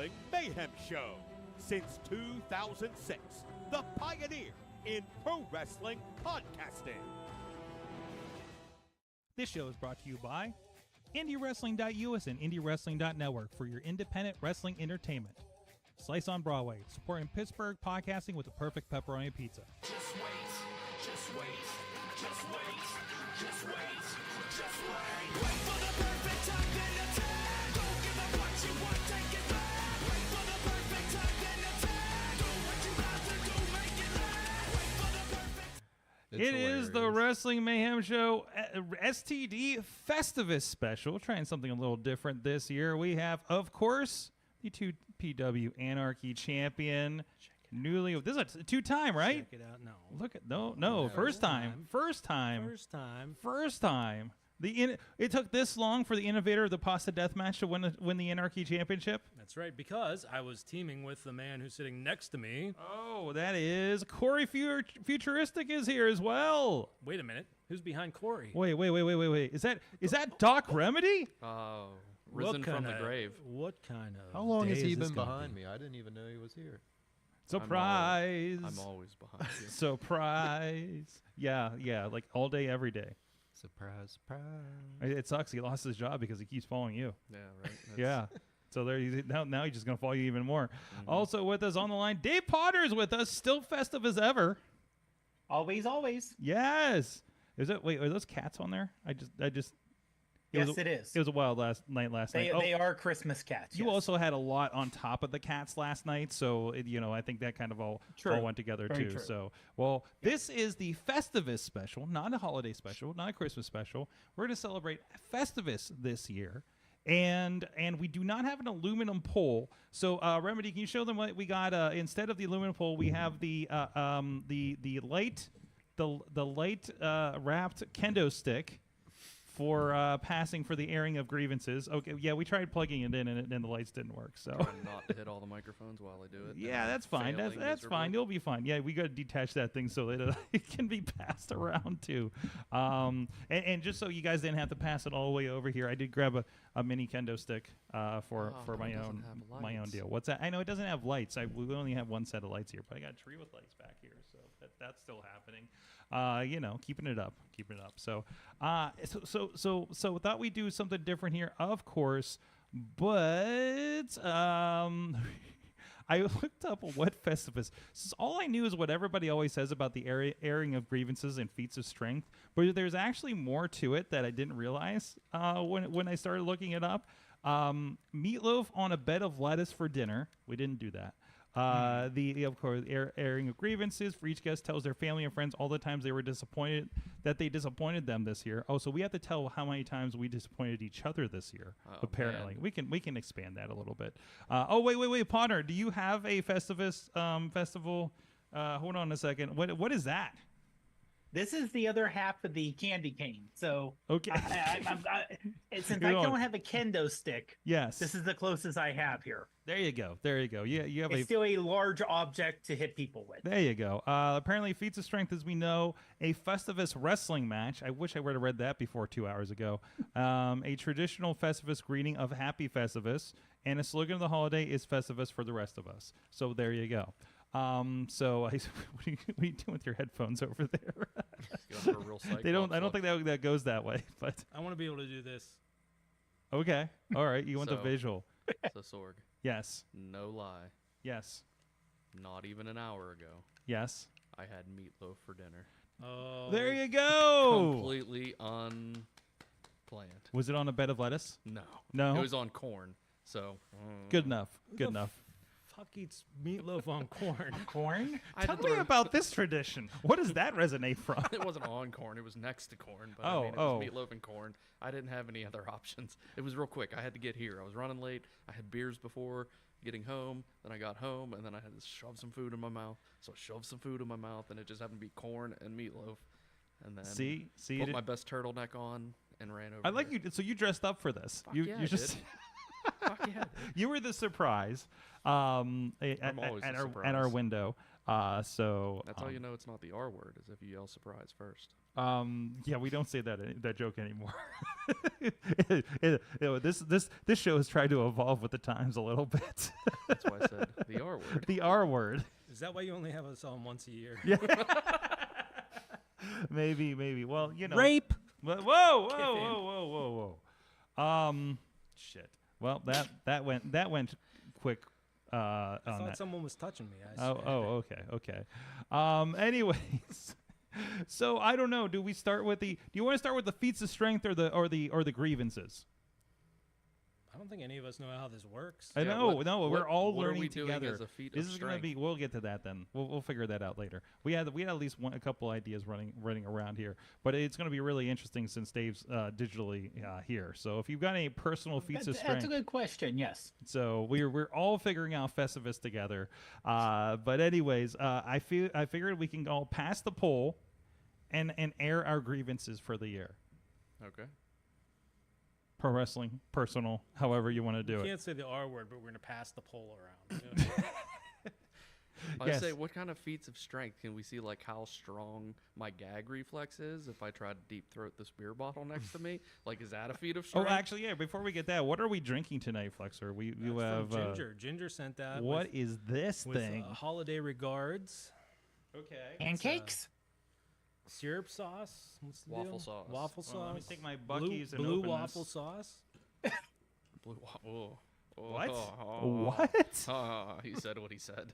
Wrestling Mayhem Show. Since 2006, the pioneer in pro wrestling podcasting. This show is brought to you by IndieWrestling.us and IndieWrestling.network for your independent wrestling entertainment. Slice on Broadway, supporting Pittsburgh podcasting with the perfect pepperoni pizza. Just wait, just wait, just wait, just wait, just wait. Wait for the perfect time, then attack. Don't give up what you want, take it back. Wait for the perfect time, then attack. Do what you got to do, make it last. Wait for the perfect. It is the Wrestling Mayhem Show STD Festivus special. Trying something a little different this year. We have, of course, the 2PW Anarchy champion. Newly, this is a two-time, right? Check it out. No. Look at no, first time. It took this long for the innovator of the Pasta Death Match to win the Anarchy Championship. That's right, because I was teaming with the man who's sitting next to me. Oh, that is Cory Futuristic is here as well. Wait a minute, who's behind Cory? Wait. Is that Doc Remedy? Oh, risen from the grave. What kind of? How long has day he is this been gonna behind be? me? I didn't even know he was here. Surprise! I'm always behind you. Surprise! Yeah, like all day, every day. Surprise, surprise. It sucks. He lost his job because he keeps following you. Yeah, right. Yeah. So now he's just gonna follow you even more. Also with us on the line, Dave Podnar is with us, still festive as ever. Always. Yes. Is it? Wait, are those cats on there? I just. Yes, it is. It was a wild night last night. They are Christmas cats. You yes. also had a lot on top of the cats last night, so I think that kind of all went together Very too. true. So, this is the Festivus special, not a holiday special, not a Christmas special. We're going to celebrate Festivus this year, and we do not have an aluminum pole. So, Remedy, can you show them what we got? Instead of the aluminum pole, we have the light wrapped kendo stick for passing for the airing of grievances. Okay, yeah, we tried plugging it in and the lights didn't work. So Trying not to hit all the microphones while I do it. yeah, that's fine. That's fine. You'll be fine. Yeah, we got to detach that thing so that it can be passed around too. And just so you guys didn't have to pass it all the way over here, I did grab a mini kendo stick for my own deal. What's that? I know it doesn't have lights. We only have one set of lights here, but I got a tree with lights back here, so that's still happening. Keeping it up. So thought we'd do something different here, of course, but I looked up what Festivus. All I knew is what everybody always says about the airing of grievances and feats of strength, but there's actually more to it that I didn't realize when I started looking it up. Meatloaf on a bed of lettuce for dinner. We didn't do that. Of course, airing of grievances for each guest tells their family and friends all the times they were disappointed that they disappointed them this year. Oh, so we have to tell how many times we disappointed each other this year. Apparently, man. we can expand that a little bit. Wait, Podnar, do you have a Festivus festival? Hold on a second. What is that? This is the other half of the candy cane. So Okay. since I don't have a kendo stick, Yes. this is the closest I have here. There you go. Yeah, you have It's still a large object to hit people with. There you go. Apparently, feats of strength, as we know, a Festivus wrestling match. I wish I would have read that before 2 hours ago. A traditional Festivus greeting of Happy Festivus, and a slogan of the holiday is Festivus for the rest of us. So there you go. What are you doing with your headphones over there? Going for a real I don't think that goes that way. But I want to be able to do this. okay, all right. You want the So- visual? So Sorg, Yes. no lie, Yes. not even an hour ago, Yes. I had meatloaf for dinner. Oh, There you go. Completely unplanned. Was it on a bed of lettuce? No. No? It was on corn. So Good enough. Good enough. fuck eats meatloaf on corn? Corn? Tell me about this tradition. What does that resonate from? It wasn't on corn. It was next to corn. But Oh, it was meatloaf and corn. I didn't have any other options. It was real quick. I had to get here. I was running late. I had beers before getting home. Then I got home, and then I had to shove some food in my mouth. So I shoved some food in my mouth, and it just happened to be corn and meatloaf. And then See, put my best turtleneck on and ran over. I like here. you. So you dressed up for this. Fuck you yeah, you I just did. Fuck yeah. you were the surprise always the at our surprise. window. So That's how you know it's not the R word, is if you yell surprise first. yeah, we don't say that joke anymore. This show has tried to evolve with the times a little bit. That's why I said the R word. The R word. Is that why you only have us on once a year? Yeah. maybe. Well, you know. Rape. Whoa. Shit. Well, that went quick. I On thought that. someone was touching me. Okay. Anyways, so I don't know. Do we start with do you want to start with the feats of strength or the grievances? I don't think any of us know how this works. I Yeah, know. what- No, we're what- all what are learning we doing together. as a feat This of is gonna be. strength? We'll get to that then. We'll figure that out later. We had at least a couple ideas running around here, but it's gonna be really interesting since Dave's digitally here. So if you've got any personal feats of That's strength, a good question. Yes. so we're all figuring out Festivus together. But anyways, I figured we can all pass the poll and air our grievances for the year. Okay. Pro wrestling, personal, however you want to do You it. can't say the R word, but we're gonna pass the poll around. I Yes. say, what kind of feats of strength can we see? Like how strong my gag reflex is if I try to deep throat this beer bottle next to me. Like, is that a feat of Oh, strength? actually, yeah. Before we get that, what are we drinking tonight, Flexor? We That's have from Ginger. Ginger sent that. what is this with thing? holiday regards. Okay. Pancakes. Syrup sauce. What's the Waffle deal? sauce. Waffle sauce. Well, let me take my Blue- Buc-ee's and blue open waffle this. sauce. Blue oh. What? Oh. What? He said what he said.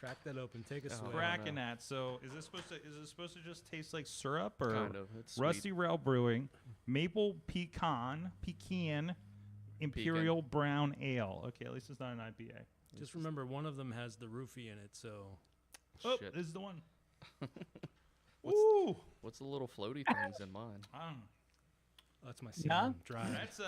Crack that open. Take a Oh, swig. Crack- Cracking that. So is it supposed to just taste like syrup or Kind of. It's sweet. Rusty Rail Brewing, Maple Pecan, Imperial Brown Ale. Okay, at least it's not an IPA. Just remember, one of them has the roofie in it, so Oh, Shit. this is the one. What's- Ooh, What's the little floaty things in mine? that's my Yeah? semen dry. that's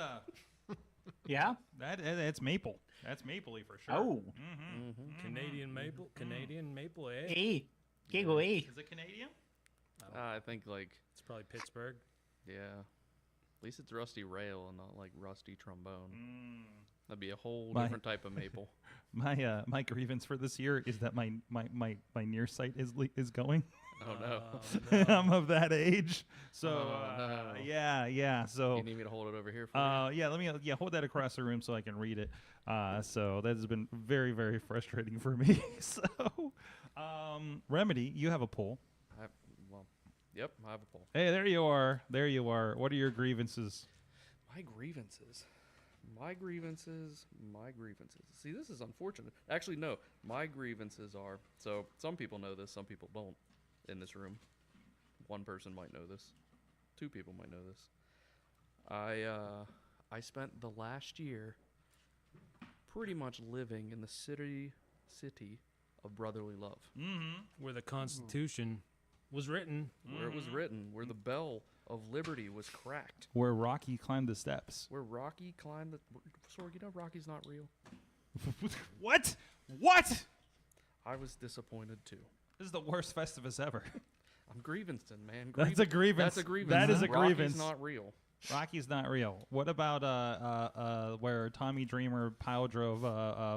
Yeah. that's maple. That's mapley for sure. Oh. Mm-hmm. Canadian maple. Canadian maple, eh? A. Giggle A. Is it Canadian? I think like It's probably Pittsburgh. yeah. At least it's rusty rail and not like rusty trombone. Mm. That'd be a whole My- different type of maple. My grievance for this year is that my near sight is going. Oh no. no. I'm of that age, so Oh, no. yeah. So You need me to hold it over here for you? yeah, let me hold that across the room so I can read it. So that has been very, very frustrating for me. So, Remedy, you have a poll. Well, yep, I have a poll. Hey, there you are. What are your grievances? My grievances. See, this is unfortunate. Actually, no. My grievances are, so some people know this, some people don't in this room. One person might know this. Two people might know this. I spent the last year pretty much living in the city of brotherly love. Mm-hmm. Where the Constitution was written. Where it was written, where the bell of liberty was cracked. Where Rocky climbed the steps. Where Rocky climbed the... Sorg, you know Rocky's not real? What? I was disappointed too. This is the worst Festivus ever. I'm grievancing, man. That's a grievance. That's a grievance. That is a Rocky's grievance. not real. Rocky's not real. What about where Tommy Dreamer pile drove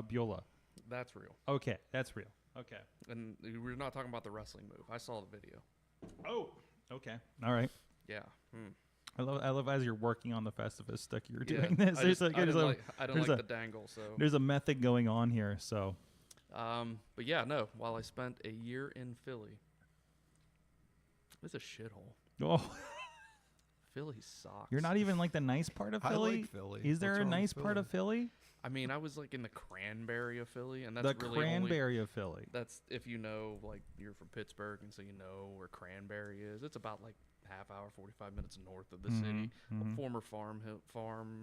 Beulah? That's real. Okay, that's real. Okay. And we're not talking about the wrestling move. I saw the video. Oh. Okay. All right. Yeah. Hmm. I love as you're working on the Festivus stick, you're Yeah, doing this. I There's just- a- I there's don't a- like, I don't there's like a- the dangle, so. There's a method going on here, so. But yeah, no. While I spent a year in Philly, it's a shithole. Oh, Philly sucks. you're not even like the nice part of I Philly. like Philly. Is there What's a wrong with nice part Philly? of Philly? I mean, I was like in the cranberry of Philly, and that's The really only. cranberry of Philly. That's if you know, like you're from Pittsburgh, and so you know where Cranberry is. It's about like half hour, 45 minutes north of the city. mhm. Former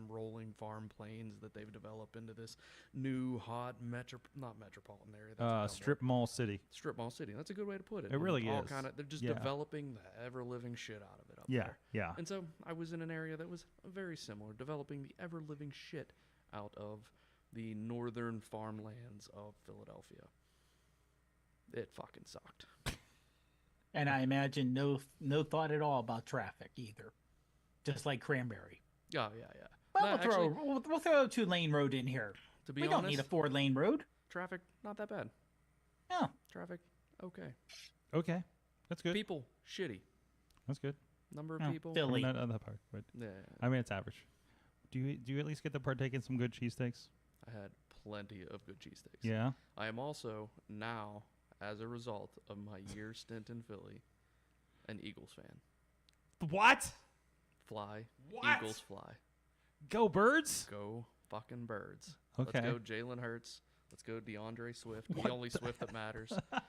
rolling farm plains that they've developed into this new hot not metropolitan area. That's a dumb Strip word. mall city. Strip mall city. That's a good way to put it. It really all is. They're just Yeah. developing the ever living shit out of it up Yeah, there. yeah. And so I was in an area that was very similar, developing the ever living shit out of the northern farmlands of Philadelphia. It fucking sucked. And I imagine no thought at all about traffic either. Just like Cranberry. Yeah. Well, No, we'll throw a 2-lane road in here. to be We honest, don't need a 4-lane road. Traffic, not that bad. Oh, Traffic, okay. Okay, that's good. People, shitty. That's good. Number of Oh, people. I Philly. mean, not that part, but Yeah, I mean it's average. Do you at least get to partake in some good cheesesteaks? I had plenty of good cheesesteaks. Yeah. I am also now, as a result of my year stint in Philly, an Eagles fan. What? Fly. What? Eagles fly. Go Birds. Go fucking Birds. Okay. Let's go Jalen Hurts. Let's go DeAndre Swift. The only Swift that matters. Let's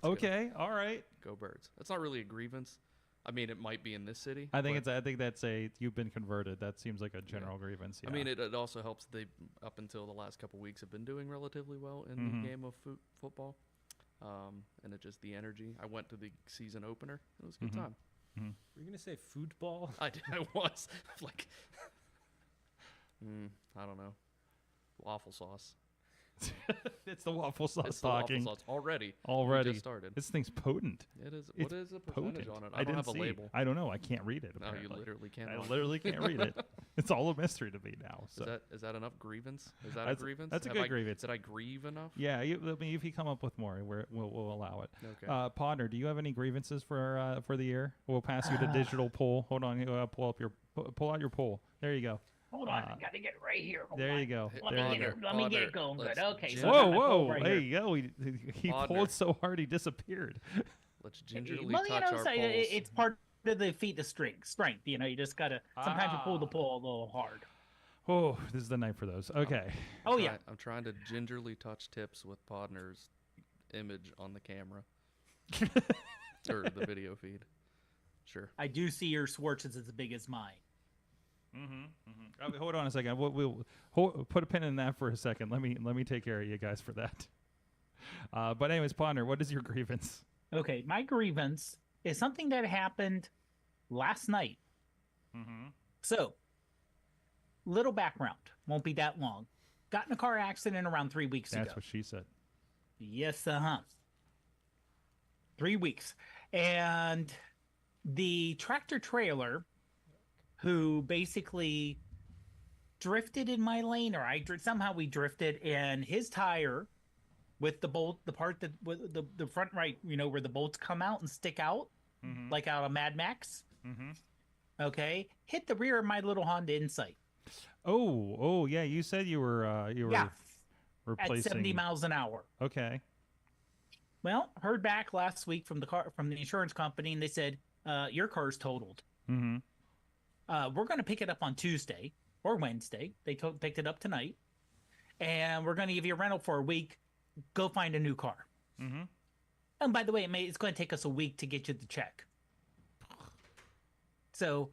Okay. All right. Go Birds. That's not really a grievance. I mean, it might be in this city. I think but- I think that's you've been converted. That seems like a general grievance. Yeah. I mean, it also helps. They up until the last couple weeks have been doing relatively well in Mhm. the game of football, and it just the energy. I went to the season opener. It was a good Mhm. time. Were you gonna say football? I was like, I don't know, waffle sauce. it's the waffle sauce It's the waffle talking sauce already. already. We just started. This thing's potent. It is. It's What is the percentage potent. on it? I I don't didn't have a see. label. I don't know. I can't read it. No, you Apparently. literally can't. I literally can't read it. It's all a mystery to me now. So Is that enough grievance? Is that a That's- grievance? that's a Have good I- grievance. Did I grieve enough? yeah, I mean, if you come up with more, we'll allow it. Okay. Podnar, do you have any grievances for the year? We'll pass you the digital poll. Hold on, pull out your poll. There you go. hold on. I got to get it right here. Hold There on. you go. Hey, Let There me you get go. it. Let me get it Podnar, going good. let's Okay. gingerly- So I Whoa, got my poll whoa! right There here. you go. He Podnar. pulled so hard he disappeared. Let's gingerly Well, touch our so polls. it's part of the feat of strength. You know, you just gotta. Sometimes you pull the Ah. pull a little hard. Oh, this is the night for those. Okay. Oh yeah. I'm trying to gingerly touch tips with Podner's image on the camera or the video feed. Sure. I do see your Schwartz's as big as mine. Hold on a second. We'll put a pin in that for a second. Let me take care of you guys for that. But anyways, Podnar, what is your grievance? Okay, my grievance is something that happened last night. So, little background. Won't be that long. Got in a car accident around 3 weeks That's ago. what she said. Yes, 3 weeks. And the tractor trailer who basically drifted in my lane, or somehow we drifted, and his tire with the bolt, the part that with the front right, you know, where the bolts come out and stick out, like out of Mad Max. Okay, hit the rear of my little Honda Insight. Oh, yeah. You said you were Yeah, replacing at 70 miles an hour. Okay. Well, heard back last week from the insurance company, and they said your car's totaled. We're going to pick it up on Tuesday or Wednesday. They picked it up tonight, and we're going to give you a rental for a week. Go find a new car. And by the way, it's going to take us a week to get you the check. So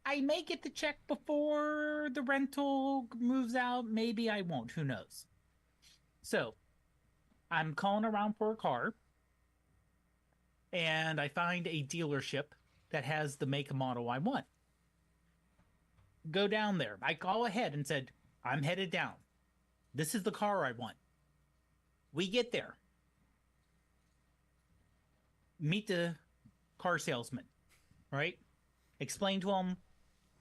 I may get the check before the rental moves out. Maybe I won't. Who knows? So I'm calling around for a car, and I find a dealership that has the make and model I want. Go down there. I call ahead and said, I'm headed down. This is the car I want. We get there. Meet the car salesman, right? Explain to him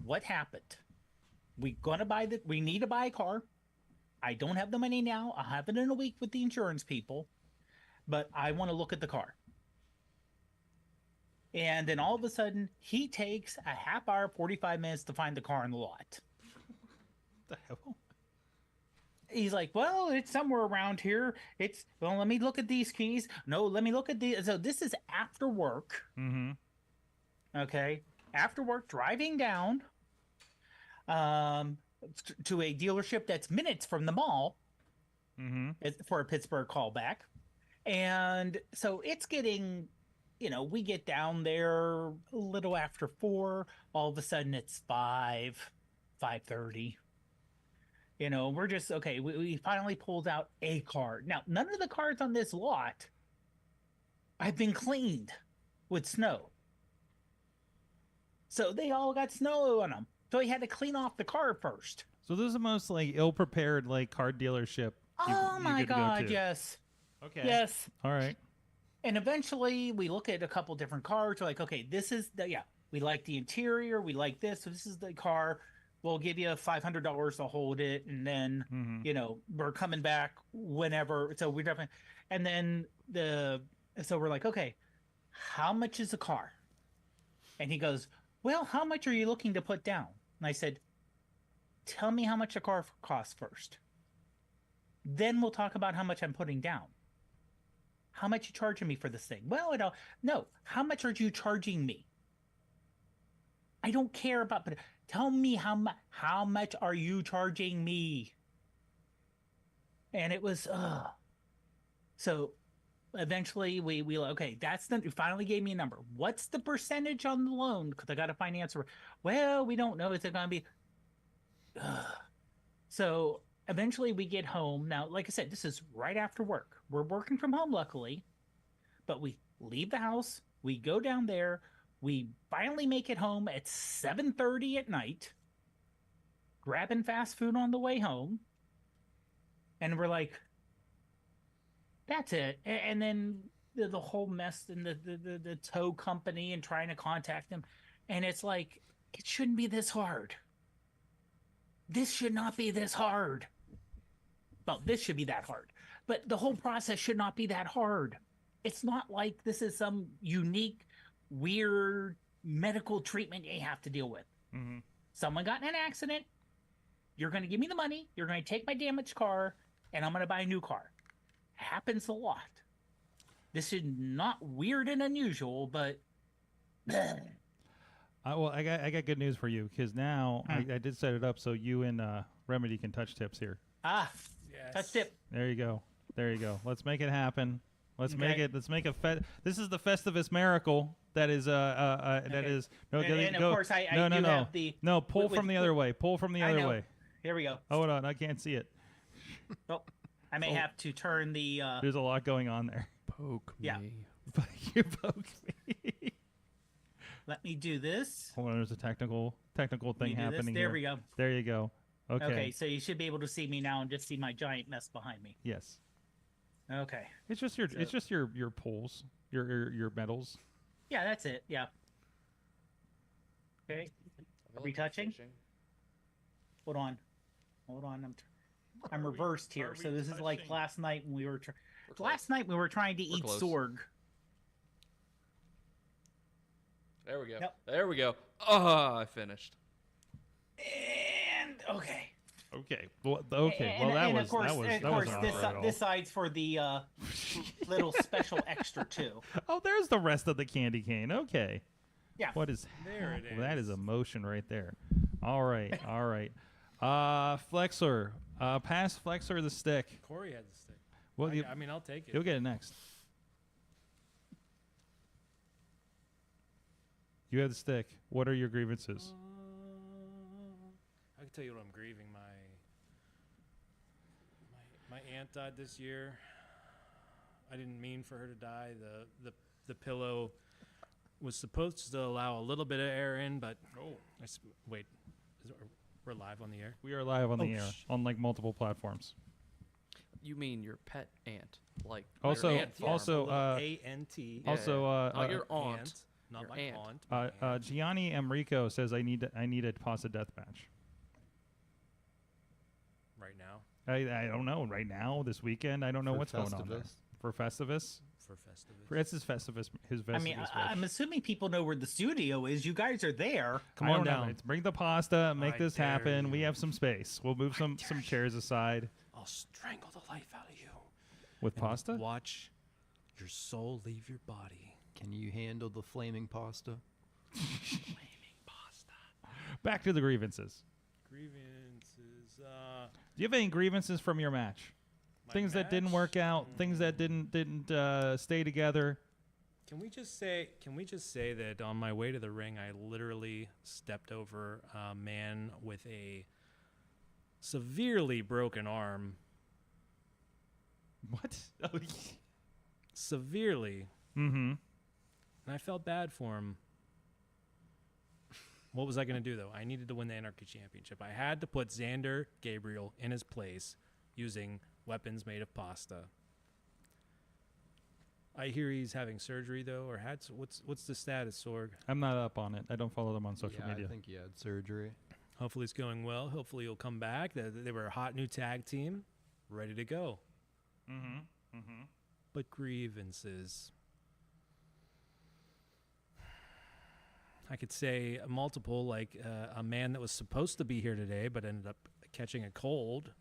what happened. We need to buy a car. I don't have the money now. I'll have it in a week with the insurance people, but I want to look at the car. And then all of a sudden, he takes a half hour, 45 minutes to find the car in the lot. The hell? He's like, well, it's somewhere around here. Well, let me look at these keys. No, let me look at these. So this is after work. Okay. After work, driving down to a dealership that's minutes from the mall for a Pittsburgh callback. And so it's getting, we get down there a little after 4. All of a sudden it's 5:30. We're just, okay, we finally pulled out a car. Now, none of the cars on this lot have been cleaned with snow. So they all got snow on them. So he had to clean off the car first. So this is the most ill-prepared car dealership. Oh you my could go God, to. yes. Okay. Yes. All right. And eventually we look at a couple different cars. We're like, okay, this is we like the interior. We like this. So this is the car. we'll give you $500 to hold it, and then we're coming back whenever. So we're definitely, and then so we're like, okay, how much is the car? And he goes, well, how much are you looking to put down? And I said, tell me how much the car costs first. Then we'll talk about how much I'm putting down. How much you charging me for this thing? Well, no. How much are you charging me? I don't care about, but tell me how much are you charging me? And it was, so eventually we okay, you finally gave me a number. What's the percentage on the loan? Because I got a financer. Well, we don't know. Is it going to be? So eventually we get home. Now, like I said, this is right after work. We're working from home, luckily, but we leave the house. We go down there. We finally make it home at 7:30 at night, grabbing fast food on the way home. And we're like, that's it. And then the whole mess and the tow company and trying to contact them. And it's like, it shouldn't be this hard. This should not be this hard. Well, this should be that hard. But the whole process should not be that hard. It's not like this is some unique, weird medical treatment you have to deal with. Mm-hmm. Someone got in an accident. You're going to give me the money. You're going to take my damaged car, and I'm going to buy a new car. Happens a lot. This is not weird and unusual, but Well, I got good news for you, because now I did set it up so you and Remedy can touch tips here. Yes. touch tip. There you go. There you go. Let's make it happen. Let's Okay. make it. Let's make a This is the Festivus miracle. That is that Okay. is no. And go, of course, I no, do no. have the. No, pull with- from the other way. Pull from the I other know. way. Here we go. Hold on, I can't see it. Oh, I may have to turn the. There's a lot going on there. Poke Yeah. me. You poked me. Let me do this. Hold on, there's a technical Let me thing do this. happening There here. we go. There you go. Okay. Okay, so you should be able to see me now and just see my giant mess behind me. Yes. Okay. It's just your pulls, your medals. Yeah, that's it. Yeah. Okay. Are we touching? Hold on. I'm reversed here. Are So we this is like touching? last night when we were We're last night we were trying to eat close. Sorg. There we go. Yep. There we go. Oh, I finished. And okay. Okay. Well, okay. And, Well, that and was of course, that was of that course wasn't this hard at all. this side's for the little special extra too. Oh, there's the rest of the candy cane. Okay. Yeah. What is There it That is is. emotion right there. All right. All right. Flexor. Pass Flexor the stick. Cory had the stick. Well, I mean, I'll take it. you'll get it next. You have the stick. What are your grievances? I can tell you what I'm grieving. My aunt died this year. I didn't mean for her to die. The pillow was supposed to allow a little bit of air in, but wait, we're live on the air. We are live on the air on like multiple platforms. You mean your pet aunt, like Also- your ant farm. also- ANT. Yeah. Also, Not your aunt. Not your my aunt. aunt. my aunt. Gianni Enrico says I need a pasta death match. Right now I don't know right now this weekend. I don't know For what's going on there. Festivus? For Festivus. for Festivus. It's his Festivus. His Festivus. I mean, match. I'm assuming people know where the studio is. You guys are there. Come I on don't know. down. Bring the pasta. Make I this dare happen. We you. have some space. We'll move some chairs aside I'll strangle the life out of you. with and pasta. Watch your soul leave your body. Can you handle the flaming pasta? Back to the grievances. Grievances. Do you have any grievances from your match? My Things that didn't match? work out. Things that didn't stay together. Can we just say that on my way to the ring, I literally stepped over a man with a severely broken arm. What? Oh, Severely. mm-hmm. And I felt bad for him. What was I going to do, though? I needed to win the Anarchy Championship. I had to put Xander Gabriel in his place using weapons made of pasta. I hear he's having surgery, though, or what's the status, Sorg? I'm not up on it. I don't follow them on social yeah, media. I think he had surgery. Hopefully it's going well. Hopefully you'll come back. They were a hot new tag team, ready to go. But grievances. I could say multiple, like a man that was supposed to be here today but ended up catching a cold.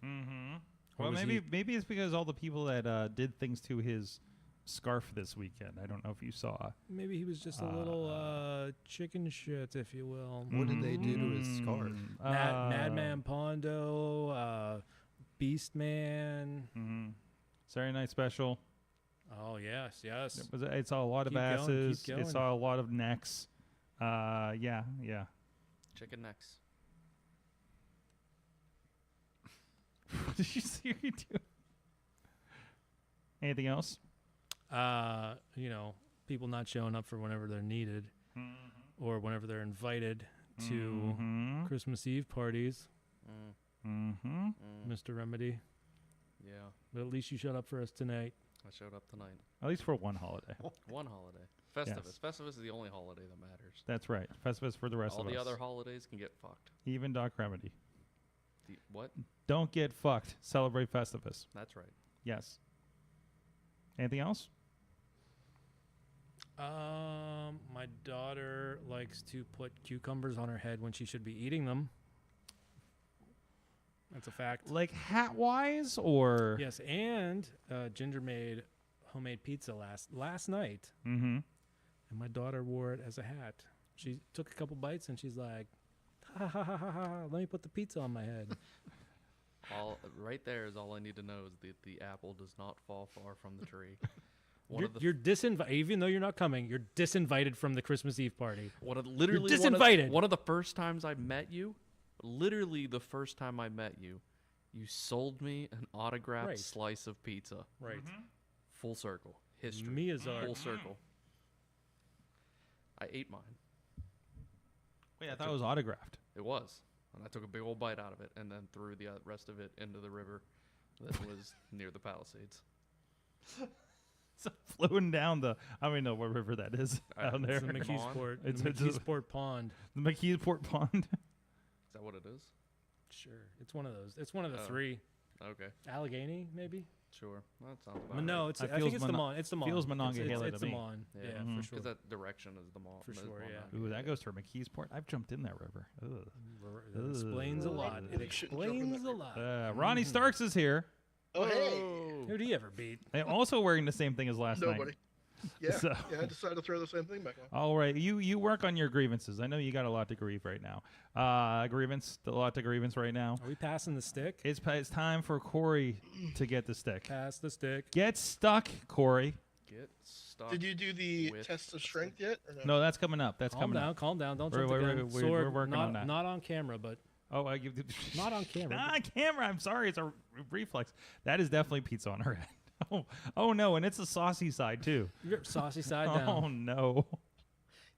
Well, was maybe it's because all the people that did things to his scarf this weekend. I don't know if you saw. Maybe he was just a little chicken shit, if you will. What did they do to his scarf? Madman Pondo, Beast Man. Saturday Night Special. Oh, yes. It saw a lot of Keep going, asses. keep It going. saw a lot of necks. Yeah. Chicken necks. What did you see you do? Anything else? People not showing up for whenever they're needed or whenever they're invited to Christmas Eve parties. Mr. Remedy. Yeah, But at least you showed up for us tonight. I showed up tonight. At least for one holiday. One holiday. Festivus. Yes. Festivus is the only holiday that matters. That's right. Festivus for the rest All of us. the other holidays can get fucked. Even Doc Remedy. What? Don't get fucked. Celebrate Festivus. That's right. Yes. Anything else? My daughter likes to put cucumbers on her head when she should be eating them. That's a fact. Like hat-wise or? Yes, and Ginger made homemade pizza last night, Mm-hmm. and my daughter wore it as a hat. She took a couple bites and she's like, ha ha ha ha ha, let me put the pizza on my head. All right there is all I need to know is that the apple does not fall far from the tree. You're disinvited, even though you're not coming. You're disinvited from the Christmas Eve party. Literally You're disinvited. One of the first times I met you, literally the first time I met you, you sold me an autographed Right. slice of pizza. Right. Full circle. History. Miyazaki. Full circle. I ate mine. Wait, I thought it was autographed. It was. And I took a big old bite out of it and then threw the rest of it into the river that was near the Palisades. It's floating down the. I don't even know what river that is down there. It's the McKeesport. It's the a- McKeesport Pond. The McKeesport Pond. Is that what it is? Sure. It's one of those. It's one of the Oh. three. Okay. Allegheny, maybe? Sure. That sounds about But no, right. it's. I I think feels it's the Mono- Mon. It's the Mon. feels Monongahela It's to the me. Mon. Yeah, Mhm. for sure. Because that direction is the mall. For sure, yeah. Ooh, that goes to McKeesport. I've jumped in that river. Ugh. It explains a lot. It You shouldn't jump in explains that a river. lot. Ronnie Starks is here. Oh, hey. Who'd he ever beat? And also wearing the same thing as last Nobody. night. Yeah. So- Yeah, I decided to throw the same thing back on. All right, you work on your grievances. I know you got a lot to grieve right now. A lot to grievance right now. Are we passing the stick? It's time for Cory to get the stick. Pass the stick. Get stuck, Cory. Get stuck. Did you do the with test of strength yet? Or no? No, that's coming up. That's Calm coming down. up. Calm down. Don't We're- jump the we're- gun. we're- we're Sorg, working not, on that. Not on camera, but Oh, not on camera. Not on camera. I'm sorry. It's a reflex. That is definitely pizza on her head. Oh no, and it's the saucy side too. You're saucy side Oh down. no.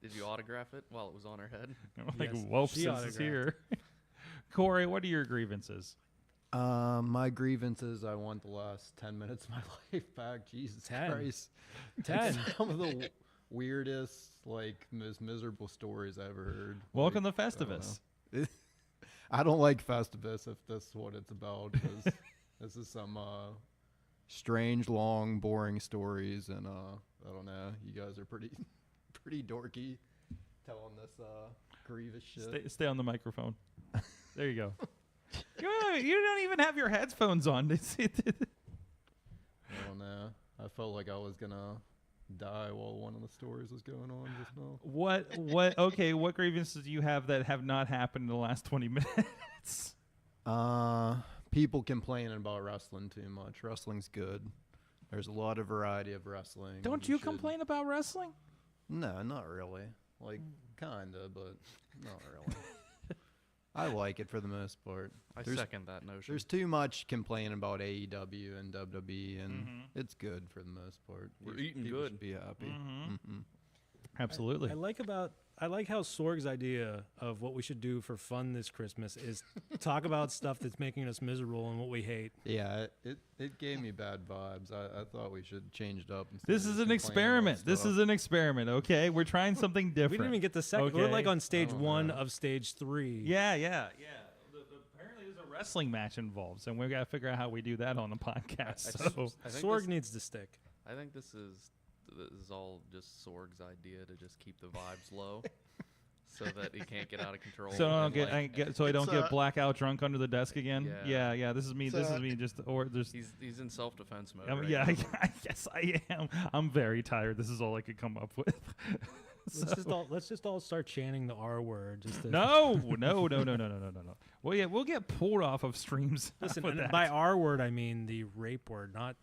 Did you autograph it while it was on her head? Like, Yes, whoops, she this is here. Cory, what are your grievances? My grievances, I want the last 10 minutes of my life back. Jesus 10. Christ. 10. Some of the weirdest, most miserable stories I ever heard. Welcome Like, to I don't Festivus. know. I don't like Festivus if that's what it's about. 'Cause this is some strange, long, boring stories. And I don't know. You guys are pretty dorky telling this grievous shit. Stay on the microphone. There you go. You don't even have your headphones on. I don't know. I felt like I was gonna die while one of the stories was going on just now. What grievances do you have that have not happened in the last 20 minutes? People complaining about wrestling too much. Wrestling's good. There's a lot of variety of wrestling. Don't you should- complain about wrestling? No, not really. Kinda, but not really. I like it for the most part. I There's- second that notion. There's too much complaining about AEW and WWE, and it's good for the most part. We're People eating should good. Be happy. Absolutely. I like how Sorg's idea of what we should do for fun this Christmas is talk about stuff that's making us miserable and what we hate. Yeah, it gave me bad vibes. I thought we should change it up. instead This of is just an complaining about experiment. This stuff. is an experiment, okay? We're trying something different. We didn't even get the second. We're like Okay. on stage Oh, 1 yeah. of stage 3. Yeah. Apparently there's a wrestling match involved, and we've got to figure out how we do that on the podcast. I So, think Sorg this- needs to stick. I think this is all just Sorg's idea to just keep the vibes low, so that he can't get out of control. so I and, don't get, like, so I don't It's, get blackout drunk under the desk again. Yeah. Yeah. This is me. This So- is me. Just. he's in self-defense mode. Um, right yeah, now. yes, I am. I'm very tired. This is all I could come up with. Let's just all start chanting the R word. Just to No. Well, yeah, we'll get pulled off of streams. Listen, with and that. by R word I mean the rape word, not.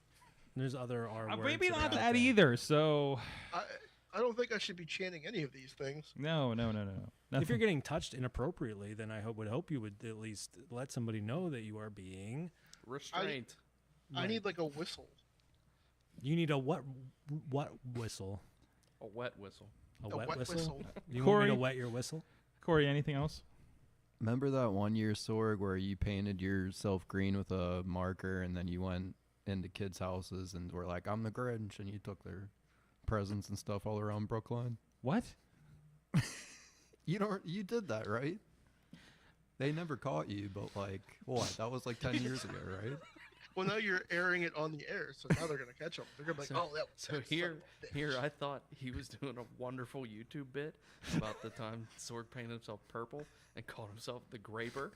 There's other R words. Maybe that are not out that there. either. So I don't think I should be chanting any of these things. no. If you're Nothing. getting touched inappropriately, then I would hope you would at least let somebody know that you are being. Restraint. I need like a whistle. You need a what whistle? A wet whistle. A A wet wet whistle? whistle. You want me Corey? to wet your whistle? Corey, anything else? Remember that one year, Sorg, where you painted yourself green with a marker, and then you went into kids' houses and were like, "I'm the Grinch," and you took their presents and stuff all around Brookline? What? You did that, right? They never caught you, but like, what? That was like 10 years ago, right? Well, now you're airing it on the air, so now they're gonna catch them. They're gonna be like, "Oh, that was So that here, son of a bitch." here, I thought he was doing a wonderful YouTube bit about the time Sorg painted himself purple and called himself the Graper.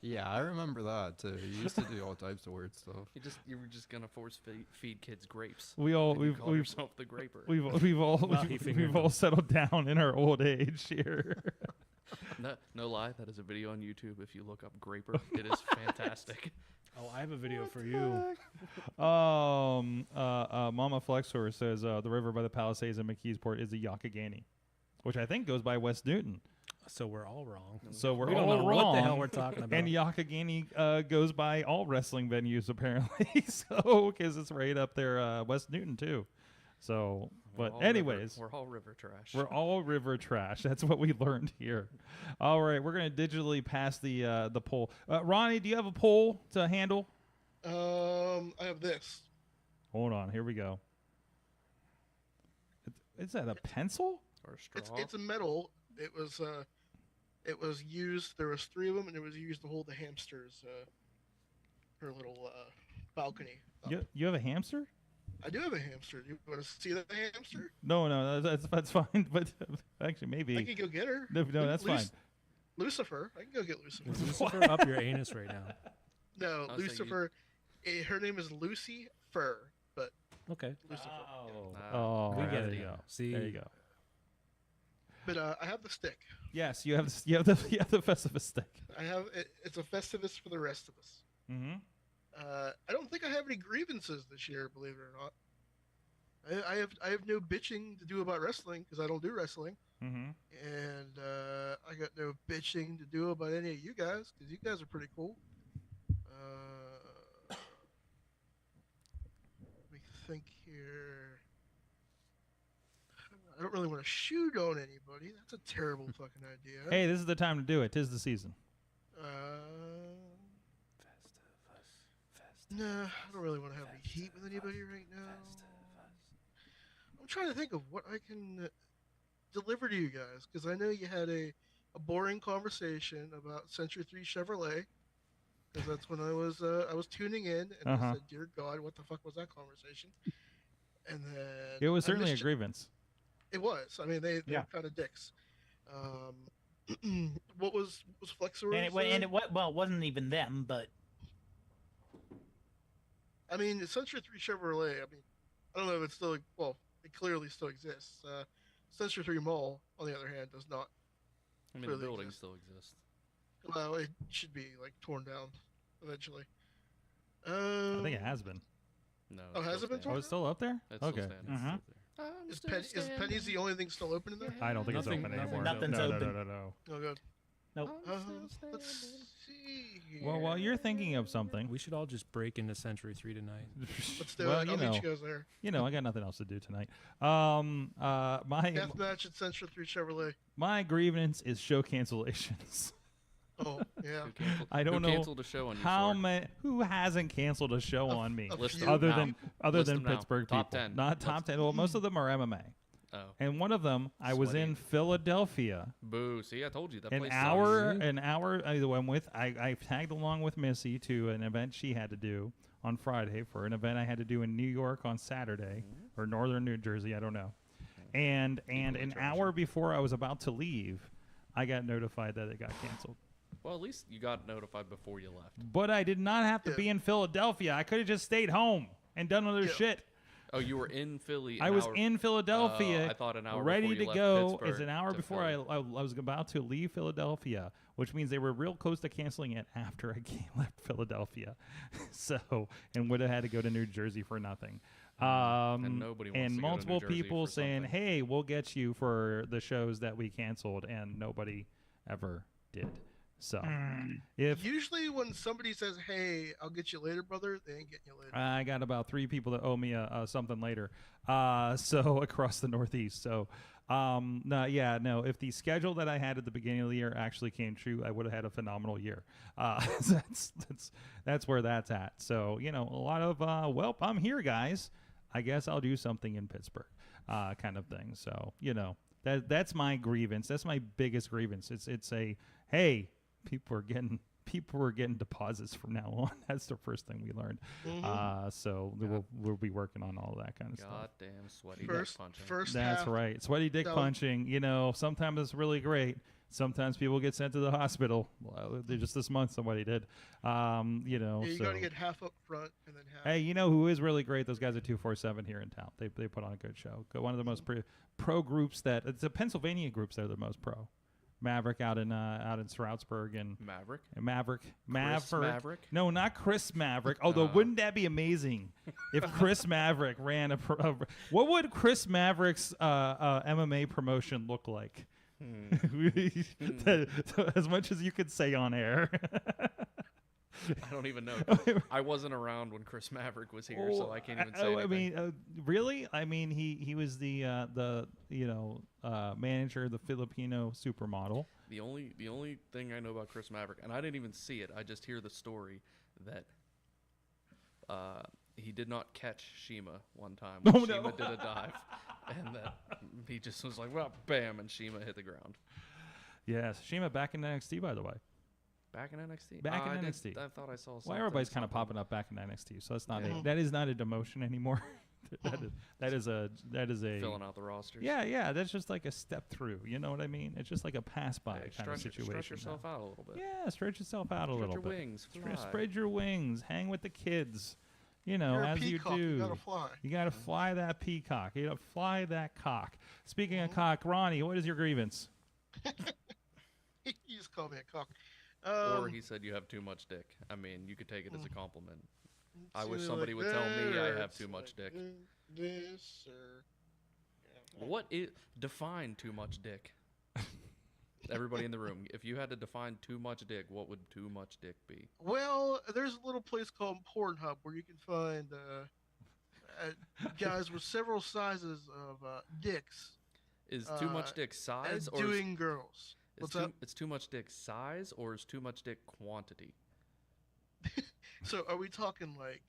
Yeah, I remember that too. You used to do all types of weird stuff. You were just gonna force feed kids grapes. We all and you we've called we've yourself the Graper. we've Well, he figured we've all settled down in our old age here. No lie, that is a video on YouTube. If you look up Graper, it is fantastic. Oh, I have a video for you. Mama Flexor says the river by the Palisades in McKeesport is the Yakagani, which I think goes by West Newton. So we're all wrong. So we're We don't all know wrong. what the hell we're talking about. And Yakagani goes by all wrestling venues apparently. So because it's right up there, West Newton too. So, We're but all river- anyways, we're all river trash. we're all river trash. That's what we learned here. All right, we're gonna digitally pass the poll. Ronnie, do you have a poll to handle? I have this. Hold on, here we go. Is that a pencil? or a straw. It's a metal. It was used. There was 3 of them, and it was used to hold the hamsters. Her little balcony. up. You have a hamster? I do have a hamster. Do you want to see that hamster? No, that's fine. But actually, maybe. I can go get her. No, that's fine. Lucifer. I can go get Lucifer. Is Lucifer up your anus right now? No, I was thinking- Lucifer. Her name is Lucy Fur, but Okay. Lucifer. Oh, We there get it you now. go. See? There you go. But I have the stick. Yes, you have the Festivus stick. I have it's a Festivus for the rest of us. Mm-hmm. I don't think I have any grievances this year, believe it or not. I have no bitching to do about wrestling because I don't do wrestling, Mm-hmm. and I got no bitching to do about any of you guys because you guys are pretty cool. Let me think here. I don't really want to shoot on anybody. That's a terrible fucking idea. Hey, this is the time to do it. 'Tis the season. Nah, I don't really want to have any heat with anybody right now. I'm trying to think of what I can deliver to you guys because I know you had a boring conversation about Century 3 Chevrolet because that's when I was tuning in and I Uh-huh. said, "Dear God, what the fuck was that conversation?" And then It was I certainly a missed- grievance. It was. I mean, they're Yeah. kind of dicks. What was Flexor? And it wasn't even them, but I mean, Century 3 Chevrolet, I mean, I don't know if it's still, well, it clearly still exists. Century 3 Mall, on the other hand, does not. I mean, the Clearly building exists. still exists. Well, it should be, like, torn down eventually. I think it has been. No. Oh, it's has still it been Oh, standing. it's still up there? It's Okay. still standing. Mhm. It's still there. Is Penny's the only thing still open in there? I don't think Nothing- it's open anymore. Nothing's no, open. No. Oh, good. Nope. Let's see. Well, while you're thinking of something, We should all just break into Century 3 tonight. Let's do well, it. you I'll know, meet you guys there. I got nothing else to do tonight. My Death match at Central 3 Chevrolet. my grievance is show cancellations. Oh, yeah. Who canceled, I don't who know canceled a show on you, How Sorg? many? Who hasn't canceled a show on me? List few. them Other now. than List them now. Pittsburgh Top people, 10. not top 10. Well, most of them are MMA, Oh, and one of them I was in Sweaty. Philadelphia. boo! See, I told you that An place hour, sucks. an hour. I'm with. I tagged along with Missy to an event she had to do on Friday for an event I had to do in New York on Saturday or Northern New Jersey. I don't know. And an hour before I was about to leave, I got notified that it got canceled. Well, at least you got notified before you left. But I did not have to be in Philadelphia. I could have just stayed home and done other shit. Oh, you were in Philly. I an was hour- in Philadelphia, I thought an hour ready before to you left go. It's Pittsburgh an hour to before I Philly. was about to leave Philadelphia, which means they were real close to canceling it after I left Philadelphia. And would have had to go to New Jersey for nothing. And nobody wants and to go to New multiple Jersey people for saying, something. "Hey, we'll get you for the shows that we canceled," and nobody ever did. So if Usually when somebody says, "Hey, I'll get you later, brother," they ain't getting you later. I got about 3 people that owe me something later. So across the Northeast. So, no. If the schedule that I had at the beginning of the year actually came true, I would have had a phenomenal year. That's where that's at. So a lot of well, I'm here, guys. I guess I'll do something in Pittsburgh, kind of thing. So that's my grievance. That's my biggest grievance. It's a hey. People are getting deposits from now on. That's the first thing we learned. So we'll be working on all that kind of stuff. Goddamn sweaty First, dick punching. first That's half, right. Sweaty dick No. punching. Sometimes it's really great. Sometimes people get sent to the hospital. Well, just this month somebody did. Yeah, you so. gotta get half up front and then half. Hey, you know who is really great? Those guys at 247 here in town. They put on a good show. One of the most pro groups that it's the Pennsylvania groups that are the most pro. Maverick out in Stroudsburg and Maverick. Maverick? No, not Chris Maverick. Although wouldn't that be amazing if Chris Maverick ran what would Chris Maverick's MMA promotion look like? As much as you could say on air. I don't even know. I wasn't around when Chris Maverick was here, so I can't even say anything. I mean, really? I mean, he was the manager of the Filipino supermodel. The only thing I know about Chris Maverick, and I didn't even see it, I just hear the story that he did not catch Shima one time when Shima did a dive, and that he just was like, well, bam, and Shima hit the ground. Yes, Shima back in NXT, by the way. Back in NXT. Back in NXT. I thought I saw something. Well, everybody's kind of popping up back in NXT, so that's not Yeah. that is not a demotion anymore. that is a filling out the rosters. Yeah, that's just like a step through. You know what I mean? It's just like a pass by kind of situation. Stretch yourself out a little bit. Yeah, stretch yourself out a Spread little your bit. wings, fly. Spread your wings. Hang with the kids. You're a as peacock, you do. you gotta fly. You gotta fly that peacock. You gotta fly that cock. Speaking of cock, Ronnie, what is your grievance? You just called me a cock. Or he said you have too much dick. I mean, you could take it as a compliment. I wish somebody would tell me I have too much dick. This or What is define too much dick? Everybody in the room, if you had to define too much dick, what would too much dick be? well, there's a little place called Pornhub where you can find guys with several sizes of dicks. Is too much dick size and or doing girls. What's up? it's too much dick size or is too much dick quantity? So are we talking like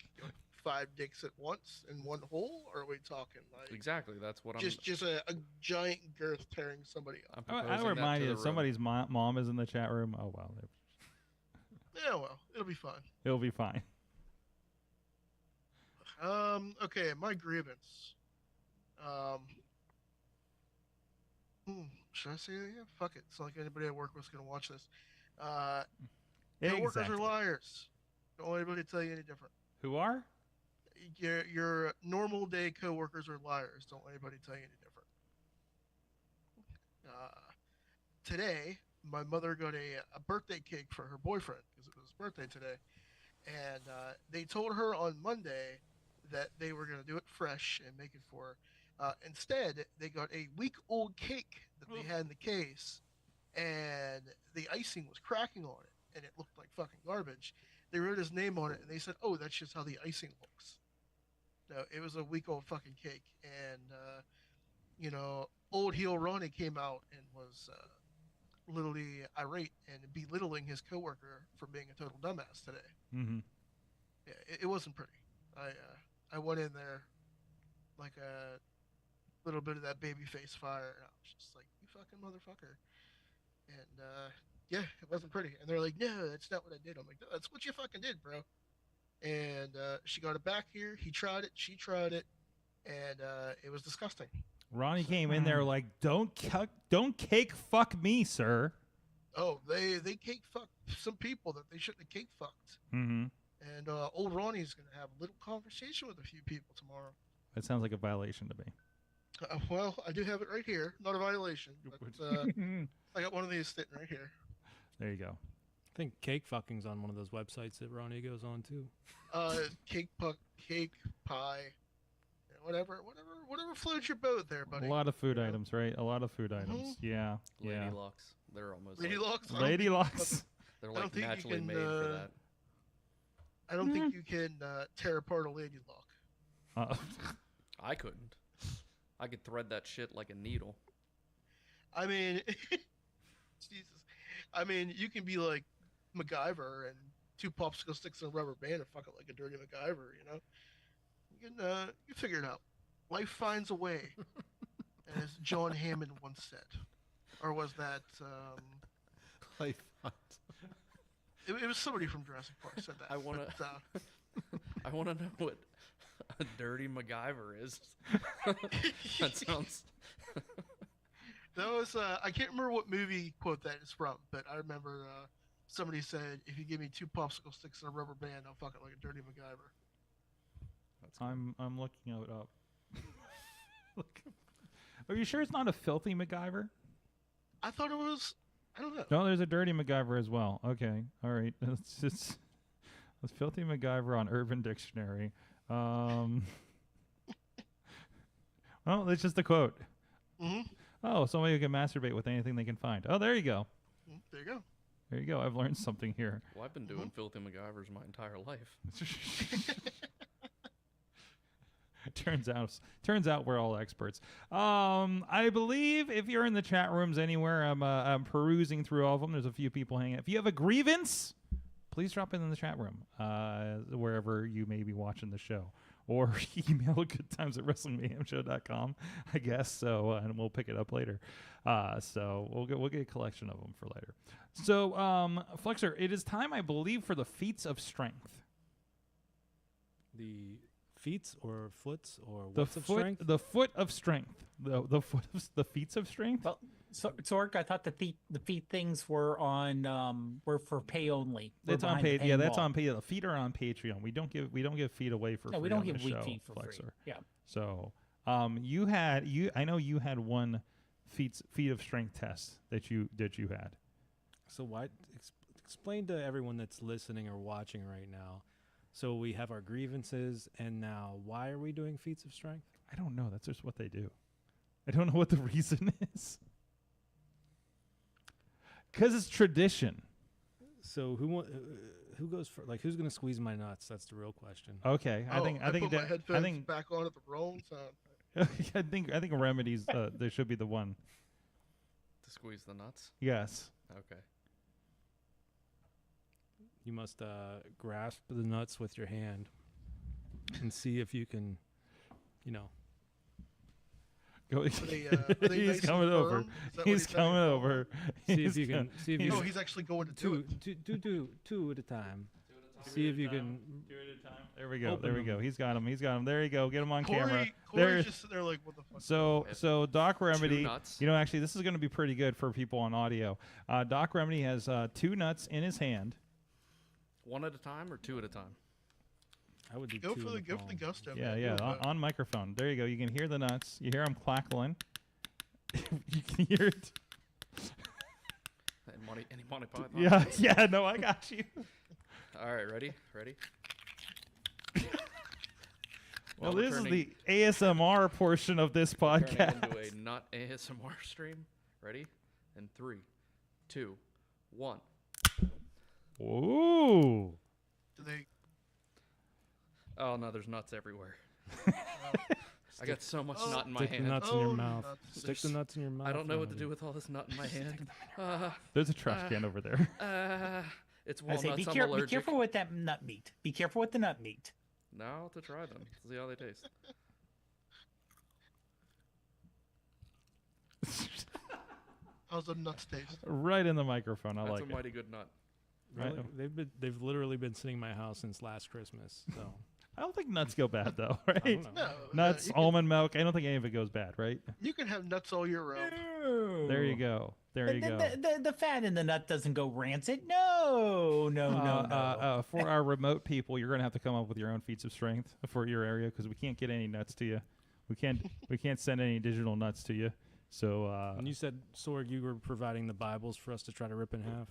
5 dicks at once in one hole, or are we talking like Exactly. That's what just a giant girth tearing somebody up? I'm I proposing would that remind to you the that room. somebody's mom is in the chat room. Oh well, Yeah, well, it'll be fun. it'll be fine. Okay, my grievance. Should I say it? Yeah, fuck it. It's not like anybody at work was gonna watch this. Coworkers Exactly. are liars. Don't let anybody tell you any different. Who are? Your normal day coworkers are liars. Don't let anybody tell you any different. Today, my mother got a birthday cake for her boyfriend because it was his birthday today, and they told her on Monday that they were going to do it fresh and make it for her. Instead, they got a week-old cake that they had in the case, and the icing was cracking on it, and it looked like fucking garbage. They wrote his name on it, and they said, "Oh, that's just how the icing looks." No, it was a week-old fucking cake, and old heel Ronnie came out and was literally irate and belittling his coworker for being a total dumbass today. Mm-hmm. Yeah, it wasn't pretty. I went in there like a little bit of that baby face fire, and I was just like, "You fucking motherfucker!" And yeah, it wasn't pretty. And they're like, "No, that's not what I did." I'm like, "No, that's what you fucking did, bro." And she got it back here. He tried it. She tried it, and it was disgusting. Ronnie came in there like, don't cake fuck me, sir. Oh, they cake fucked some people that they shouldn't have cake fucked. Mm-hmm. And old Ronnie's gonna have a little conversation with a few people tomorrow. That sounds like a violation to me. Well, I do have it right here. Not a violation, but I got one of these sitting right here. There you go. I think cake fucking's on one of those websites that Ronnie goes on too. Cake pie, whatever floats your boat there, buddy. A lot of food items, right? A lot of food items. Yeah. Lady Yeah. locks. They're almost Lady like, locks. Lady locks. they're I don't like think you naturally can, made for that. I don't think you can tear apart a lady lock. I couldn't. I could thread that shit like a needle. I mean, Jesus. I mean, you can be like MacGyver and 2 popsicle sticks and a rubber band and fuck it like a dirty MacGyver, you know? You figure it out. Life finds a way, as John Hammond once said. Or was that, Life finds. It was somebody from Jurassic Park said that. I wanna know what a dirty MacGyver is. That sounds. That was I can't remember what movie quote that is from, but I remember somebody said, "If you give me 2 popsicle sticks and a rubber band, I'll fuck it like a dirty MacGyver." I'm looking it up. Are you sure it's not a filthy MacGyver? I thought it was. I don't know. No, there's a dirty MacGyver as well. Okay, all right. It's filthy MacGyver on Urban Dictionary. Well, that's just a quote. Mm-hmm. Oh, somebody who can masturbate with anything they can find. Oh, there you go. There you go. There you go. I've learned something here. Well, I've been doing filthy MacGyvers my entire life. Turns out we're all experts. I believe if you're in the chat rooms anywhere, I'm perusing through all of them. There's a few people hanging out. If you have a grievance, please drop it in the chat room, wherever you may be watching the show, or email goodtimes@wrestlingmayhemshow.com, I guess. So, and we'll pick it up later. So we'll get a collection of them for later. So, Flexor, it is time, I believe, for the feats of strength. The feats or foots or The what's of foot, strength? the foot of strength, the foot of the feats of strength. Well, Sorg, I thought the feet things were on were for pay only. That's on pay. Yeah, that's on pay. The feet are on Patreon. We don't give feet away for No, free. we don't on give the weak show, feet for free. Flexor. Yeah. So, I know you had one feet of strength test that you had. So why? Explain to everyone that's listening or watching right now. So we have our grievances, and now why are we doing feats of strength? I don't know. That's just what they do. I don't know what the reason is. Because it's tradition. So who goes for, like, who's gonna squeeze my nuts? That's the real question. Okay, I think put my headphones I think back on at the wrong time. I think remedies. There should be the one. To squeeze the nuts? Yes. Okay. You must grasp the nuts with your hand and see if you can, Go. Are they He's nice and coming over. firm? Is that what He's saying? coming over. see if you can. See if you Oh, can. he's actually going to do it. Two at a time. See if you can. Do it at a time. There we go. Open There we them. go. He's got him. There you go. Get him on camera. Corey's just sitting there like, what the fuck? So Doc Remedy, nuts. actually, this is going to be pretty good for people on audio. Doc Remedy has 2 nuts in his hand. 1 at a time or 2 at a time? I would do Go two for in the the palm. gusto. Yeah, man. yeah, Do it, on microphone. There you go. You can hear the nuts. You hear them clackling. You can hear it. Any Monty Python? Yeah. No, I got you. All right, ready? Well, Now we're this is turning- the ASMR portion of this Turning podcast. into a not ASMR stream. Ready? In 3, 2, 1. Ooh. Do they? Oh no, there's nuts everywhere. I got so much nut in my Stick the hand. nuts in Oh, your mouth. nuts. Stick the nuts in your mouth. I don't know what to Ronnie. do with all this nut in my hand. There's a trash can over there. It's I say, walnuts. I'm be allergic. careful with that nut meat. Be careful with the nut meat. Now I'll have to try them. See how they taste. How's the nuts taste? Right in the microphone. I That's like a mighty good nut. Really? Right. They've literally been sitting in my house since last Christmas. So I don't think nuts go bad though, I right? don't know. No, Nuts, you can, almond milk. I don't think any of it goes bad, right? you can have nuts all year round. There you go. There you go. The fat in the nut doesn't go rancid. No. For our remote people, you're gonna have to come up with your own feats of strength for your area because we can't get any nuts to you. We can't send any digital nuts to you. So And you said, Sorg, you were providing the Bibles for us to try to rip in half.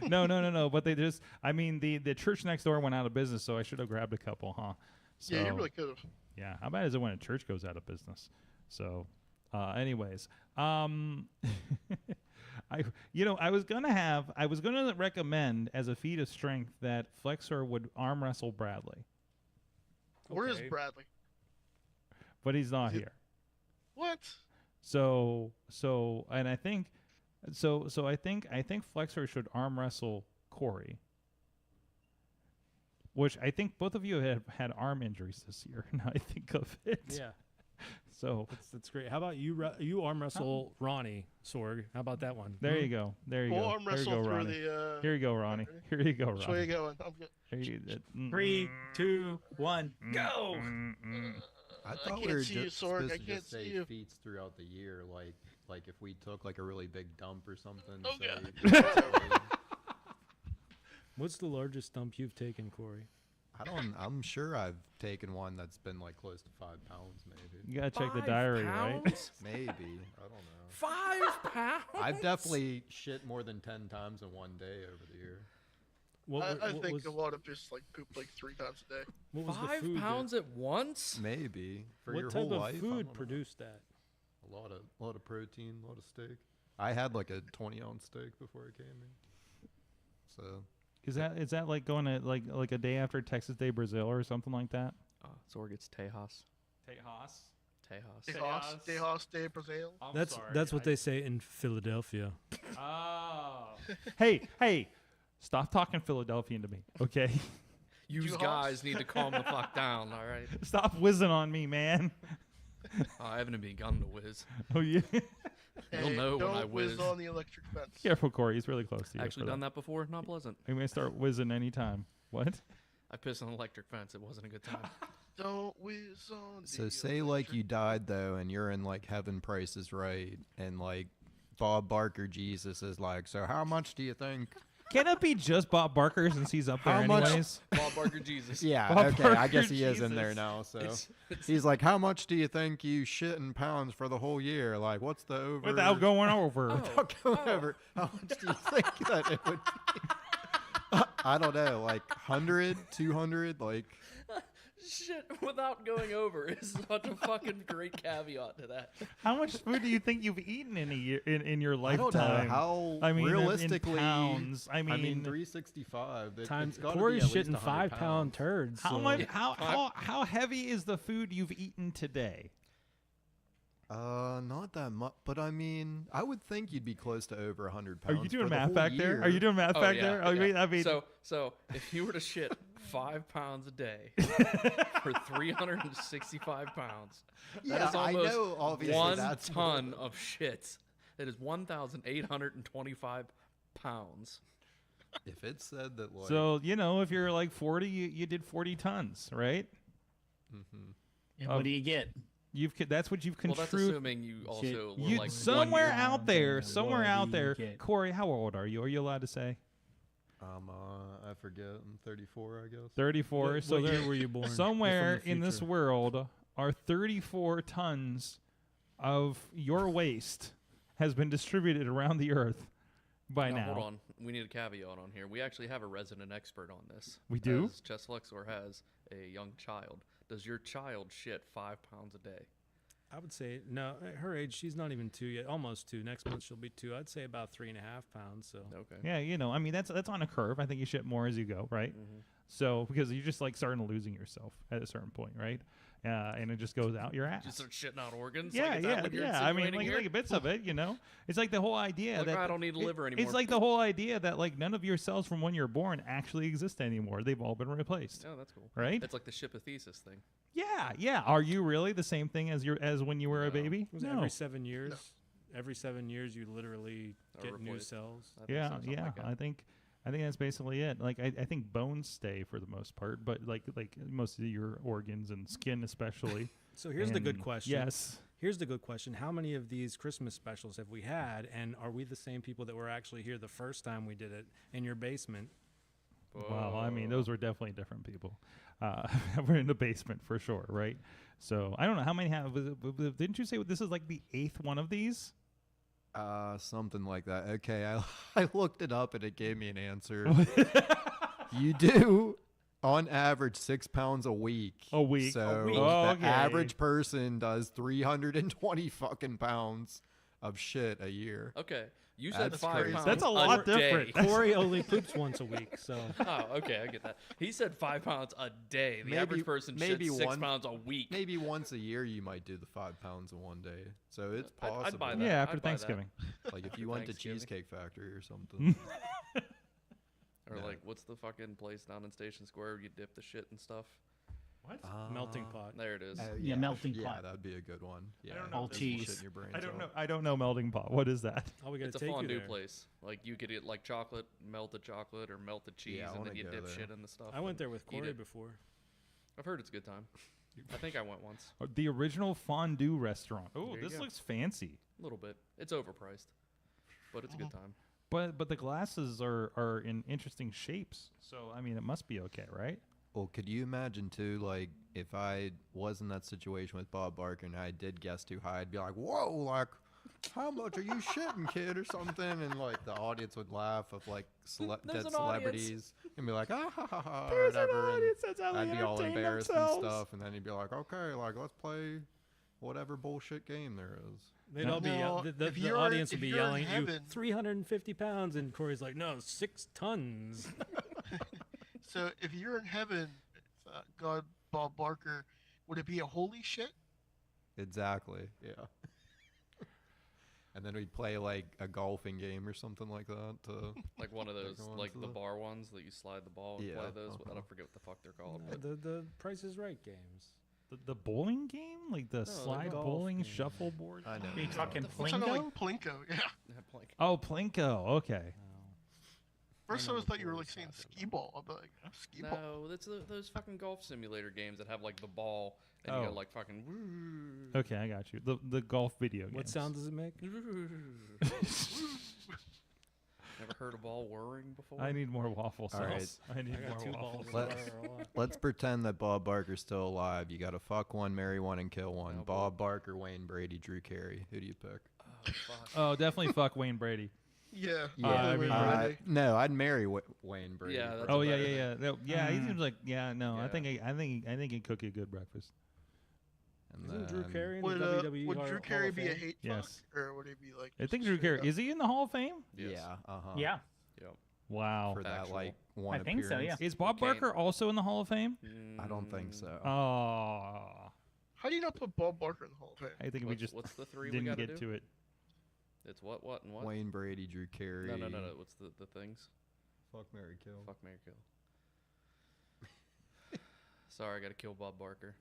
no. But they just, I mean, the church next door went out of business, so I should have grabbed a couple, huh? So, Yeah, you really could have. yeah. How bad is it when a church goes out of business? So, anyways, I was gonna recommend as a feat of strength that Flexor would arm wrestle Bradley, Where is Okay. Bradley? but he's not Is it- here. What? So I think Flexor should arm wrestle Cory, which I think both of you have had arm injuries this year. Now I think of it. Yeah, So that's great. How about you arm wrestle Ronnie, Sorg? How about that one? there you go. There you We'll go. arm There you wrestle go, through Ronnie. the. Here you go, Ronnie. Here you go, Which way Ronnie. you going? I'm good. Here you, 3, 2, 1, go. I I thought we can't were see you, just Sorg. supposed I to can't just see say you. feats throughout the year, like if we took like a really big dump or something. Oh, say, God. What's the largest dump you've taken, Cory? I'm sure I've taken one that's been like close to 5 pounds, maybe. You gotta check the 5 diary, right? pounds? Maybe. I don't know. 5 pounds? I've definitely shit more than 10 times in one day over the year. I think was, a lot of just like poop like 3 times a day. what was the 5 food pounds at once? Maybe for what your type whole of life. I food don't know. produced that? A lot of protein, a lot of steak. I had like a 20-ounce steak before I came here. So Is that like going to like a day after Texas Day Brazil or something like that? Sorg, it's Tejas. Tejas. Tejas. Tejas de Brazil. That's what they say in Philadelphia. Oh. hey, stop talking Philadelphian to me, okay? You Tejas? guys need to calm the fuck down, all right? Stop whizzing on me, man. I haven't begun to whiz. Oh yeah. You'll know when don't I whiz whiz. on the electric fence. Careful, Cory. He's really close to you. Actually done that before. Not pleasant. We may start whizzing anytime. What? I pissed on an electric fence. It wasn't a good time. Don't whiz on. So the say like electric you died though, and you're in like heaven, Price is Right, and like Bob Barker Jesus is like, so how much do you think? Can it be just Bob Barker since he's up there How much- anyways? Bob Barker Jesus. Yeah, Bob okay, I Barker guess he is in Jesus. there now. So It's- he's like, how much do you think you shit in pounds for the whole year? Like, what's the over? Without going over. Without going over, how much do you think that it would be? I don't know, like 100, 200, like. Shit, without going over is such a fucking great caveat to that. How much food do you think you've eaten in a year in your I don't know lifetime? how I mean, in realistically. pounds. I mean, 365. Times it's gotta be Cory's at least shitting 100 5-pound turds. how so- much? How heavy is the food you've eaten today? Not that much, but I mean, I would think you'd be close to over 100 Are pounds. you doing for the math whole back there? year. Are you doing math back yeah, there? yeah. I mean, so if you were to shit 5 pounds a day for 365 pounds, Yeah, that is I almost know, obviously, 1 that's ton of shit. That is 1,825 pounds. If it said that, like, so if you're like 40, you did 40 tons, right? And what do you get? That's what you've Well, that's contributed. assuming you also were You like somewhere 1 year. out there, What somewhere do out you there. get? Cory, how old are you? Are you allowed to say I forget. I'm 34, I guess. 34? What, so what there, year were you born? You're from somewhere the in this future. world are 34 tons of your waste has been distributed around the earth by now. Hold on. We need a caveat on here. We actually have a resident expert on this. We do? As Chess Flexor has a young child. Does your child shit 5 pounds a day? I would say no. At her age, she's not even 2 yet. Almost 2. Next month she'll be 2. I'd say about 3.5 pounds. So Okay. Yeah, I mean that's on a curve. I think you shit more as you go, right? Mm-hmm. So because you're just like starting losing yourself at a certain point, right? And it just goes out your ass. Just start shitting out organs. Yeah, like, is that what you're I mean, insinuating like here? bits of it, It's like the whole idea Like, that I don't need a liver anymore. It's like the whole idea that like none of your cells from when you're born actually exist anymore. They've all been replaced, Oh, that's cool. right? It's like the shipothesis thing. Yeah. Are you really the same thing as when you were a No. baby? it was every 7 years. Every 7 years, you literally Are get new replaced. cells. I think so, something like that. I think that's basically it. Like I think bones stay for the most part, but like most of your organs and skin especially. So here's the good And question. Yes. Here's the good question. How many of these Christmas specials have we had? And are we the same people that were actually here the first time we did it in your basement? Well, I mean, those were definitely different people. We're in the basement for sure, right? So I don't know how many have. Didn't you say this is like the 8th one of these? Something like that. Okay, I looked it up and it gave me an answer. You do, on average, 6 pounds a week. A week. So A week. the Okay. average person does 320 fucking pounds of shit a year. Okay. You said That's 5 crazy. pounds. That's a lot day. different. Corey only poops once a week, so Oh, okay, I get that. He said 5 pounds a day. The average person maybe shits 6 one- pounds a week. Maybe once a year you might do the 5 pounds in one day. So it's possible. I'd buy that. Yeah, after I'd buy that. Thanksgiving. Like if you went to Thanksgiving. Cheesecake Factory or something. Or Yeah. like, what's the fucking place down in Station Square where you dip the shit and stuff? What? melting pot. There it is. Yeah, melting yeah, pot. that'd be a good one. Yeah, don't know All this cheese. Shit in your brains I don't out. know. I don't know melting pot. What is that? Oh, we gotta It's a take you fondue there. place. Like you could get like chocolate, melted chocolate, or melted cheese, Yeah, I and wanna then you go dip there. shit in the stuff. I went and there with eat Corey it. before. I've heard it's a good time. I think I went once. The original fondue restaurant. Oh, There you this go. looks fancy. A little bit. It's overpriced, but it's a good time. But the glasses are in interesting shapes. So I mean, it must be okay, right? Well, could you imagine too, like, if I was in that situation with Bob Barker and I did guess too high, I'd be like, whoa, like, how much are you shitting, kid, or something? And, like, the audience would laugh of, like, There's dead an celebrities and be like, ah, ha, ha, ha, or whatever. And I'd be all embarrassed and stuff. And then he'd be like, okay, like, let's play whatever bullshit game there is. They'd all be No, the if the you're- audience would if be you're in yelling at you, heaven- 350 pounds, and Corey's like, no, 6 tons. So if you're in heaven, God, Bob Barker, would it be a holy shit? Exactly, yeah. And then we'd play, like, a golfing game or something like that. Like one of those, go on like to the the- bar ones that you slide the ball and Yeah, play those. I uh-huh. don't forget what the fuck they're called. No, But the Price is Right games. The bowling game, like the the slide golf bowling game. shuffleboard. I know. Are you talking What's that Plinko? like Plinko? Yeah. like, Oh, Plinko. Okay. First I know was what thought you were Corey's like saying talking skee ball. I'm like, skee ball. no, that's those fucking golf simulator games that have like the ball and you Oh. go like fucking. Okay, I got you. The golf video game. What sound does it make? Never heard a ball whirring before? I need more waffle sauce. All right. I need I got 2 more balls. waffle Let- sauce. a lot. Let's pretend that Bob Barker's still alive. You got to fuck one, marry one, and kill one. Oh, boy. Bob Barker, Wayne Brady, Drew Carey. Who do you pick? Oh, fuck. Oh, definitely fuck Wayne Brady. Yeah. I Wayne mean, Brady. No, I'd marry Wayne Brady. Yeah, that's Oh a yeah, better yeah, thing. yeah. No, yeah, he Mm. seems like no. I Yeah. think he'd cook you a good breakfast. And Isn't Drew then- Carey in Would, the WWE would Hall Drew of Carey be a Fame? hate Yes. fuck? Or would he be like. I think just Drew straight Carey up? is he in the Hall of Fame? Yes. Yeah, uh-huh. Yeah, Yep. Wow. For that, Factual. like, one I think so, yeah. appearance. Is Bob Can't- Barker also in the Hall of Fame? I don't think so. Oh, How do you not put Bob Barker in the Hall of Fame? I think we just What's the 3 we didn't gotta get do? to it. It's what, and what? Wayne Brady, Drew Carey. No. What's the things? Fuck, marry, kill. Fuck, marry, kill. Sorry, I gotta kill Bob Barker.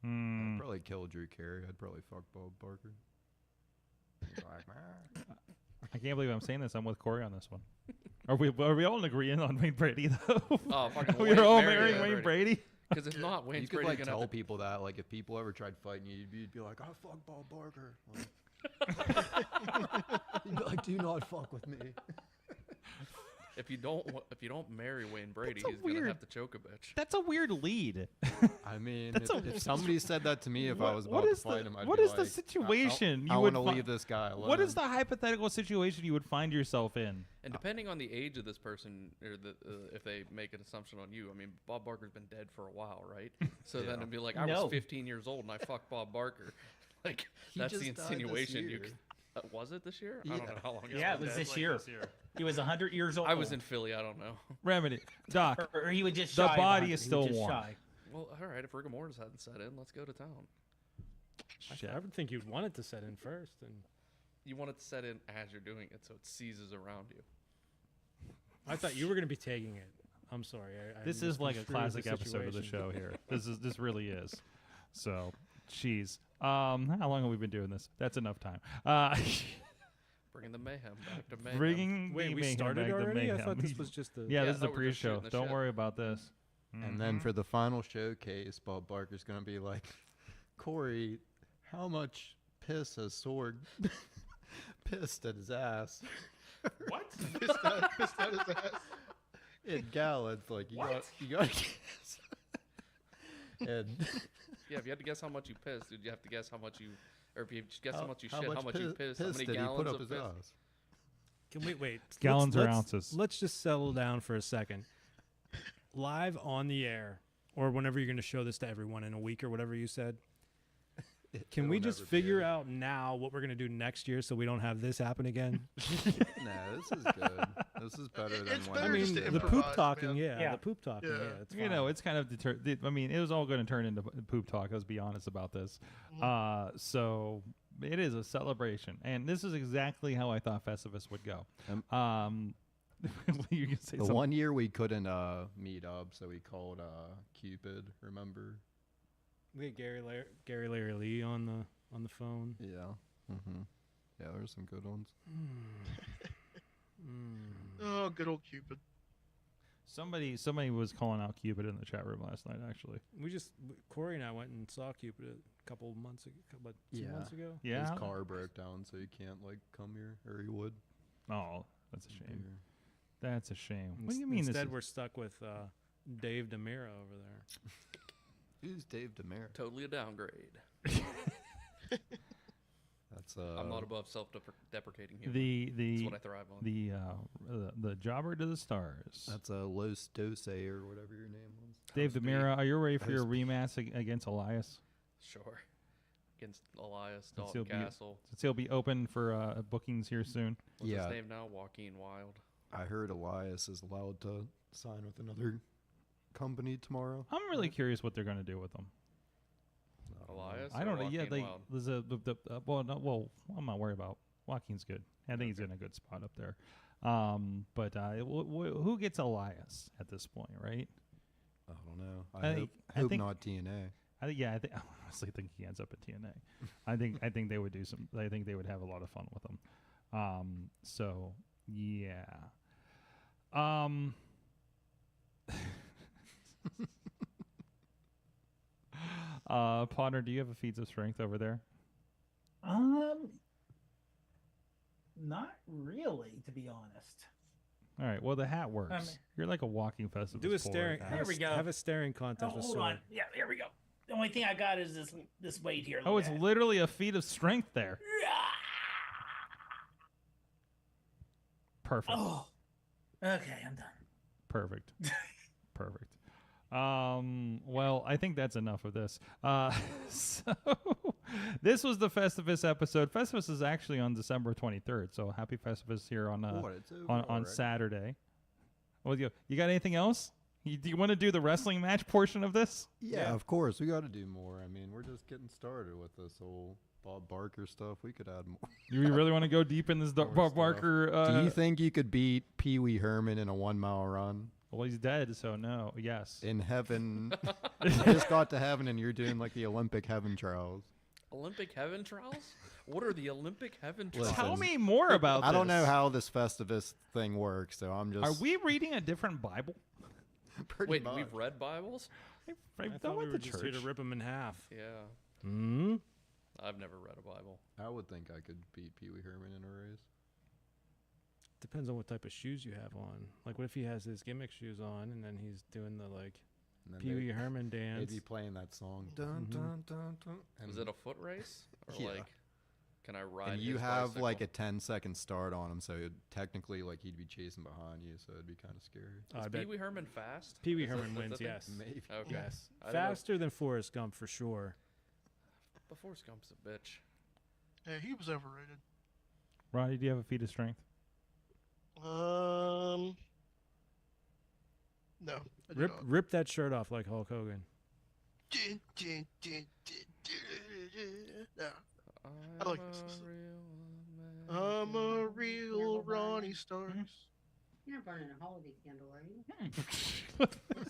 Hmm. I'd probably kill Drew Carey. I'd probably fuck Bob Barker. He's like, "Man." I can't believe I'm saying this. I'm with Corey on this one. Are we all in agreement on Wayne Brady though? Oh, fucking We're all marry marrying Wayne Brady. Because if not, You Wayne's could, Brady like, gonna tell have to people that, like, if people ever tried fighting you, you'd be like, I fuck Bob Barker. Like, you'd be like, do not fuck with me. If you don't marry Wayne Brady, That's a he's gonna weird- have to choke a bitch. That's a weird lead. I mean, That's if somebody said that to me, if I was What about to is fight the- him, I'd what be is the like, situation I you want would to fi- leave this guy alone. What is the hypothetical situation you would find yourself in? And depending on the age of this person, or if they make an assumption on you, I mean, Bob Barker's been dead for a while, right? So then Yeah. it'd be like, I No. was 15 years old and I fucked Bob Barker. Like He that's just the died this insinuation. year. Was it this year? I don't know how long. Yeah, it was this year. He was 100 years old. I was in Philly. I don't know. Remedy. Doc, Or he was just the shy. of body 100. is He still was just warm. shy. Well, all right. If rigor mortis hadn't set in, let's go to town. I would think you'd want it to set in first, and You want it to set in as you're doing it, so it seizes around you. I thought you were going to be taking it. I'm sorry. I This is like a misconstrued classic the episode of the situation. show here. This really is. So, jeez. How long have we been doing this? That's enough time. Bringing the mayhem back to mayhem. Bringing Wait, the we mayhem started back to already? I mayhem. thought this was just the. Yeah, Yeah, this is I the thought we were just pre-show. shooting the Don't shit. worry about this. And then for the final showcase, Bob Barker's gonna be like, Corey, how much piss has Sorg pissed at his ass? What? Pissed out his ass. In gallons, like you gotta guess. And Yeah, if you had to guess how much you pissed, did you have to guess how much you, or if you just guess how much you shit, much how much you pissed, how piss many did he gallons put up of his piss? ass? Can we wait? Gallons or let's- ounces? Let's just settle down for a second. Live on the air, or whenever you're going to show this to everyone in a week or whatever you said. Can we It'll just never be figure aired. out now what we're going to do next year so we don't have this happen again? No, this is good. This is better than It's when I better mean, just to the poop improvise, talking, man. yeah, the poop talking, Yeah. yeah, it's You know, fine. it's kind of I mean, it was all going to turn into poop talk. Let's be honest about this. So it is a celebration, and this is exactly how I thought Festivus would go. You can say the something. one year we couldn't meet up, so we called Cupid. Remember? We had Gary Larry Lee on the phone. Yeah. Mm-hmm. Yeah, there's some good ones. Oh, good old Cupid. Somebody was calling out Cupid in the chat room last night. Actually, Corey and I went and saw Cupid a couple months ago, about 2 Yeah. months ago. yeah. His car broke down, so he can't like come here, or he would. Oh, that's a shame. Here. That's a shame. What do you mean? Instead, this we're stuck with Dave DeMira over there. Who's Dave DeMere? Totally a downgrade. That's I'm not above self-deprecating humor. the That's what I thrive on. the jobber to the stars. That's a Los Dose or whatever your name was. Dave Toast DeMira, are you ready for your Toast rematch against Elias? Sure. Against Elias, Since he'll Dalton be- Castle. Since he'll be open for bookings here soon. What's Yeah. his name now? Joaquin Wild. I heard Elias is allowed to sign with another company tomorrow. I'm really curious what they're going to do with him. Elias? I or don't know. Yeah, Joaquin they Wild? there's I'm not worried about Joaquin's good. I think he's in a good spot up there. But who gets Elias at this point, right? I don't know. I think- I hope think- not TNA. I honestly think he ends up at TNA. I think they would do some. I think they would have a lot of fun with him. So yeah. Podnar, do you have a feats of strength over there? Not really, to be honest. All right. Well, the hat works. You're like a walking festival. Do a staring. There we go. Have a staring contest with hold Sorg. on. Yeah, here we go. The only thing I got is this weight here. Oh, Look it's at it. literally a feat of strength there. Perfect. Oh. Okay, I'm done. Perfect. Perfect. Well, I think that's enough of this. So this was the Festivus episode. Festivus is actually on December 23rd. So happy Festivus here on It's over on already. Saturday. Well, you got anything else? Do you want to do the wrestling match portion of this? Yeah, of course. We got to do more. I mean, we're just getting started with this whole Bob Barker stuff. We could add more. You really want to go deep in this Bob stuff. Barker? Do you think you could beat Pee Wee Herman in a 1 mile run? Well, he's dead, so no. Yes. In heaven, you just got to heaven and you're doing like the Olympic heaven trials. Olympic heaven trials? What are the Olympic heaven trials? Listen, Tell me more about I don't this. know how this Festivus thing works, so I'm just. Are we reading a different Bible? pretty Wait, much. we've read Bibles? I I thought we went were to just here church. to rip them in half. Yeah. Hmm. I've never read a Bible. I would think I could beat Pee Wee Herman in a race. Depends on what type of shoes you have on. Like, what if he has his gimmick shoes on and then he's doing the like And then Pee Wee Herman dance? they'd be playing that song. Dun, Mhm. dun, dun, dun, and, Is it a foot race? Or Yeah. like, can I ride and you his have bicycle? like a 10-second start on him, so technically like he'd be chasing behind you, so it'd be kind of scary. I Is bet Pee Wee Herman fast? Pee Wee Is that- Herman that's wins. the thing? Yes. Maybe. Okay. Yes. I didn't know- Faster than Forrest Gump for sure. Before Scump's a bitch. Yeah, he was overrated. Ronnie, do you have a feat of strength? No. I do not. Rip that shirt off like Hulk Hogan. No. I like this. I'm a real Ronnie Starks. You're not burning a holiday candle, are you?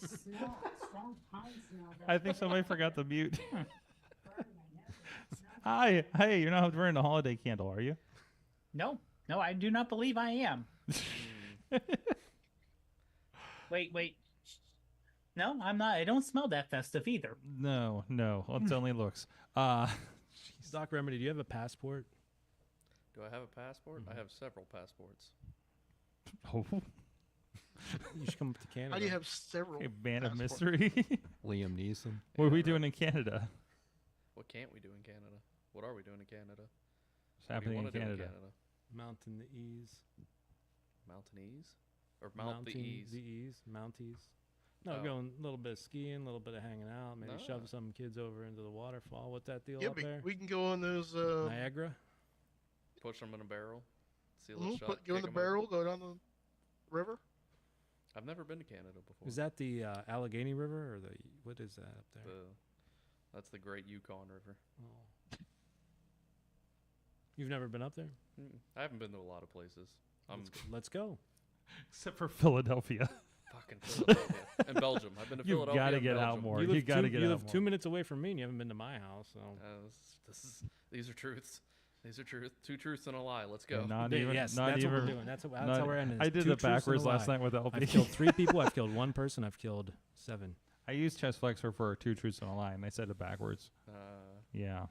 Smell it. Strong pine smell. I think somebody forgot to mute. Hi, hey, you're not burning a holiday candle, are you? No, I do not believe I am. Wait. No, I'm not. I don't smell that festive either. No, it's only looks. Doc Remedy, do you have a passport? Do I have a passport? I have several passports. Oh, You should come up to Canada. How do you have several? a man of passports? mystery. Liam Neeson. What are we doing in Canada? What can't we do in Canada? What are we doing in Canada? What's What do you happening in wanna do Canada? Mountain the Ease. Mountainese? Or Mount the Ease? The Ease. Mounties. No, Oh. going a little bit of skiing, a little bit of hanging out, maybe No. shove some kids over into the waterfall. What's that deal Yeah, up there? we can go on those. Niagara? Push them in a barrel? Seal it shut? Go in kick the 'em barrel, go down the river. I've never been to Canada before. Is that the Allegheny River or the what is that up there? That's the Great Yukon River. Oh. You've never been up there? I haven't been to a lot of places. I'm Let's go. Except for Philadelphia. fucking Philadelphia. And Belgium. I've been to You've Philadelphia got to and get out Belgium. more. You You live got to two, get you out live more. 2 minutes away from me, and you haven't been to my house. So These are truths. These are truth. Two truths and a lie. Let's go. Not Yeah, even. yes, not that's even. what we're doing. That's not- how we're ending. I this. did Two it truths and a backwards last lie. night with LB. I've killed 3 people. I've killed 1 person. I've killed 7. I used Chess Flexor for 2 truths and a lie, and I said it backwards. Yeah.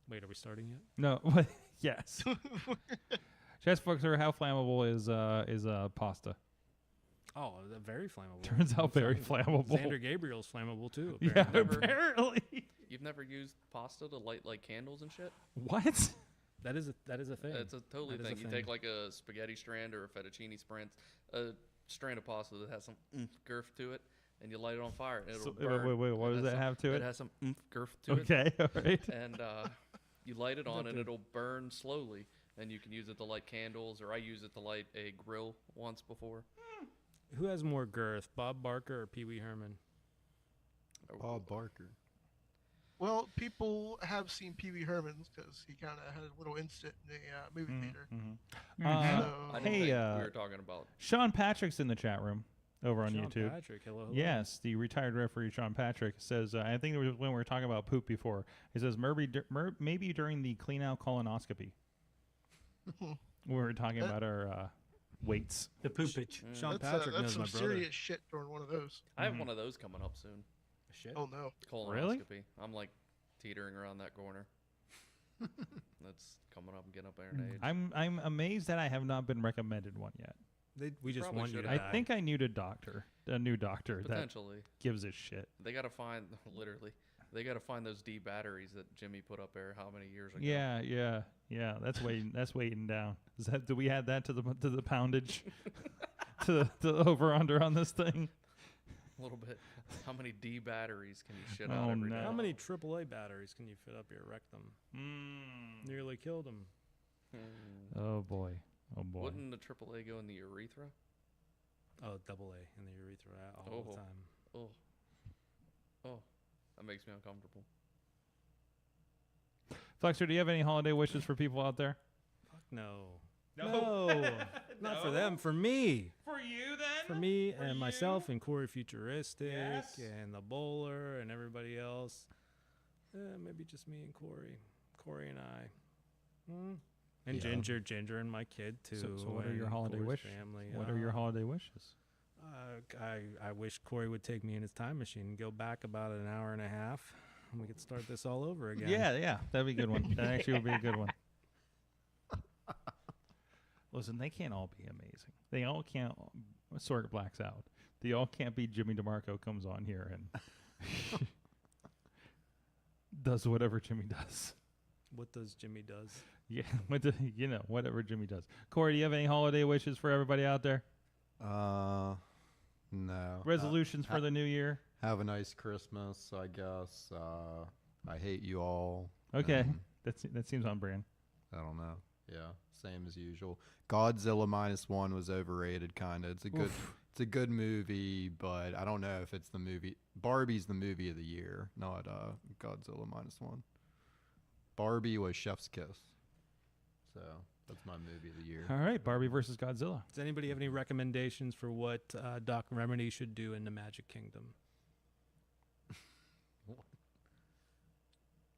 Wait, are we starting yet? No. Yes. Chess Flexor, how flammable is pasta? Oh, very flammable. Turns out very flammable. Xander Gabriel's flammable too. Yeah, apparently. apparently. You've never used pasta to light like candles and shit? What? That is a thing. It's a totally That is a thing. You take like a spaghetti strand or a fettuccine strand of pasta that has some girth to it, and you light it on fire, and it'll burn. Wait. What It does has that some- have to It it? has some girth to it. Okay, all right. And you light it on, and it'll burn slowly. And you can use it to light candles, or I use it to light a grill once before. Who has more girth, Bob Barker or Pee Wee Herman? Bob Barker. Well, people have seen Pee Wee Herman's because he kind of had a little instant in the movie theater. Mm-hmm. I didn't Hey, think we were talking about. Sean Patrick's in the chat room over on Sean YouTube. Patrick, hello. Yes, the retired referee Sean Patrick says, I think it was when we were talking about poop before. He says, maybe during the clean out colonoscopy. We were talking about our weights. The poopage. Sean That's, Patrick that's knows some my brother. serious shit during one of those. I have one of those coming up soon. Shit. Oh no. Colonoscopy. Really? I'm like teetering around that corner. That's coming up and getting up there in age. I'm amazed that I have not been recommended one yet. We just probably want you to should I die. think I need a new doctor that Potentially. gives a shit. They got to find, literally, they got to find those D batteries that Jimmy put up there how many years ago? Yeah. That's waiting. That's waiting down. Is that? Do we add that to the poundage? to the over under on this thing? A little bit. How many D batteries can you shit Oh, out every no. day? How many AAA batteries can you fit up your rectum? Nearly killed him. Oh boy. Oh boy. Wouldn't the AAA go in the urethra? Oh, double A in the urethra all the Oh. time. Oh, that makes me uncomfortable. Flexor, do you have any holiday wishes for people out there? Fuck no. No. Not for them. For me. For you then? For me and myself and Cory Futuristic and the bowler and everybody else. Maybe just me and Cory. Cory and I. And Yeah. Ginger and my kid too. So what are your and holiday Cory's wishes? Family. What are your holiday wishes? I wish Cory would take me in his time machine and go back about an hour and a half, and we could start this all over again. Yeah, that'd be a good one. That actually would be a good one. Listen, they can't all be amazing. They all can't. Sorg blacks out. They all can't be Jimmy DeMarco comes on here and does whatever Jimmy does. What does Jimmy does? Yeah, whatever Jimmy does. Cory, do you have any holiday wishes for everybody out there? No. Resolutions for the new year? Have a nice Christmas, I guess. I hate you all. Okay, and that seems on brand. I don't know. Yeah, same as usual. Godzilla -1 was overrated, kind of. It's a good movie, but I don't know if it's the movie. Barbie's the movie of the year, not Godzilla -1. Barbie was Chef's Kiss, so that's my movie of the year. All right, Barbie versus Godzilla. Does anybody have any recommendations for what Doc Remedy should do in the Magic Kingdom?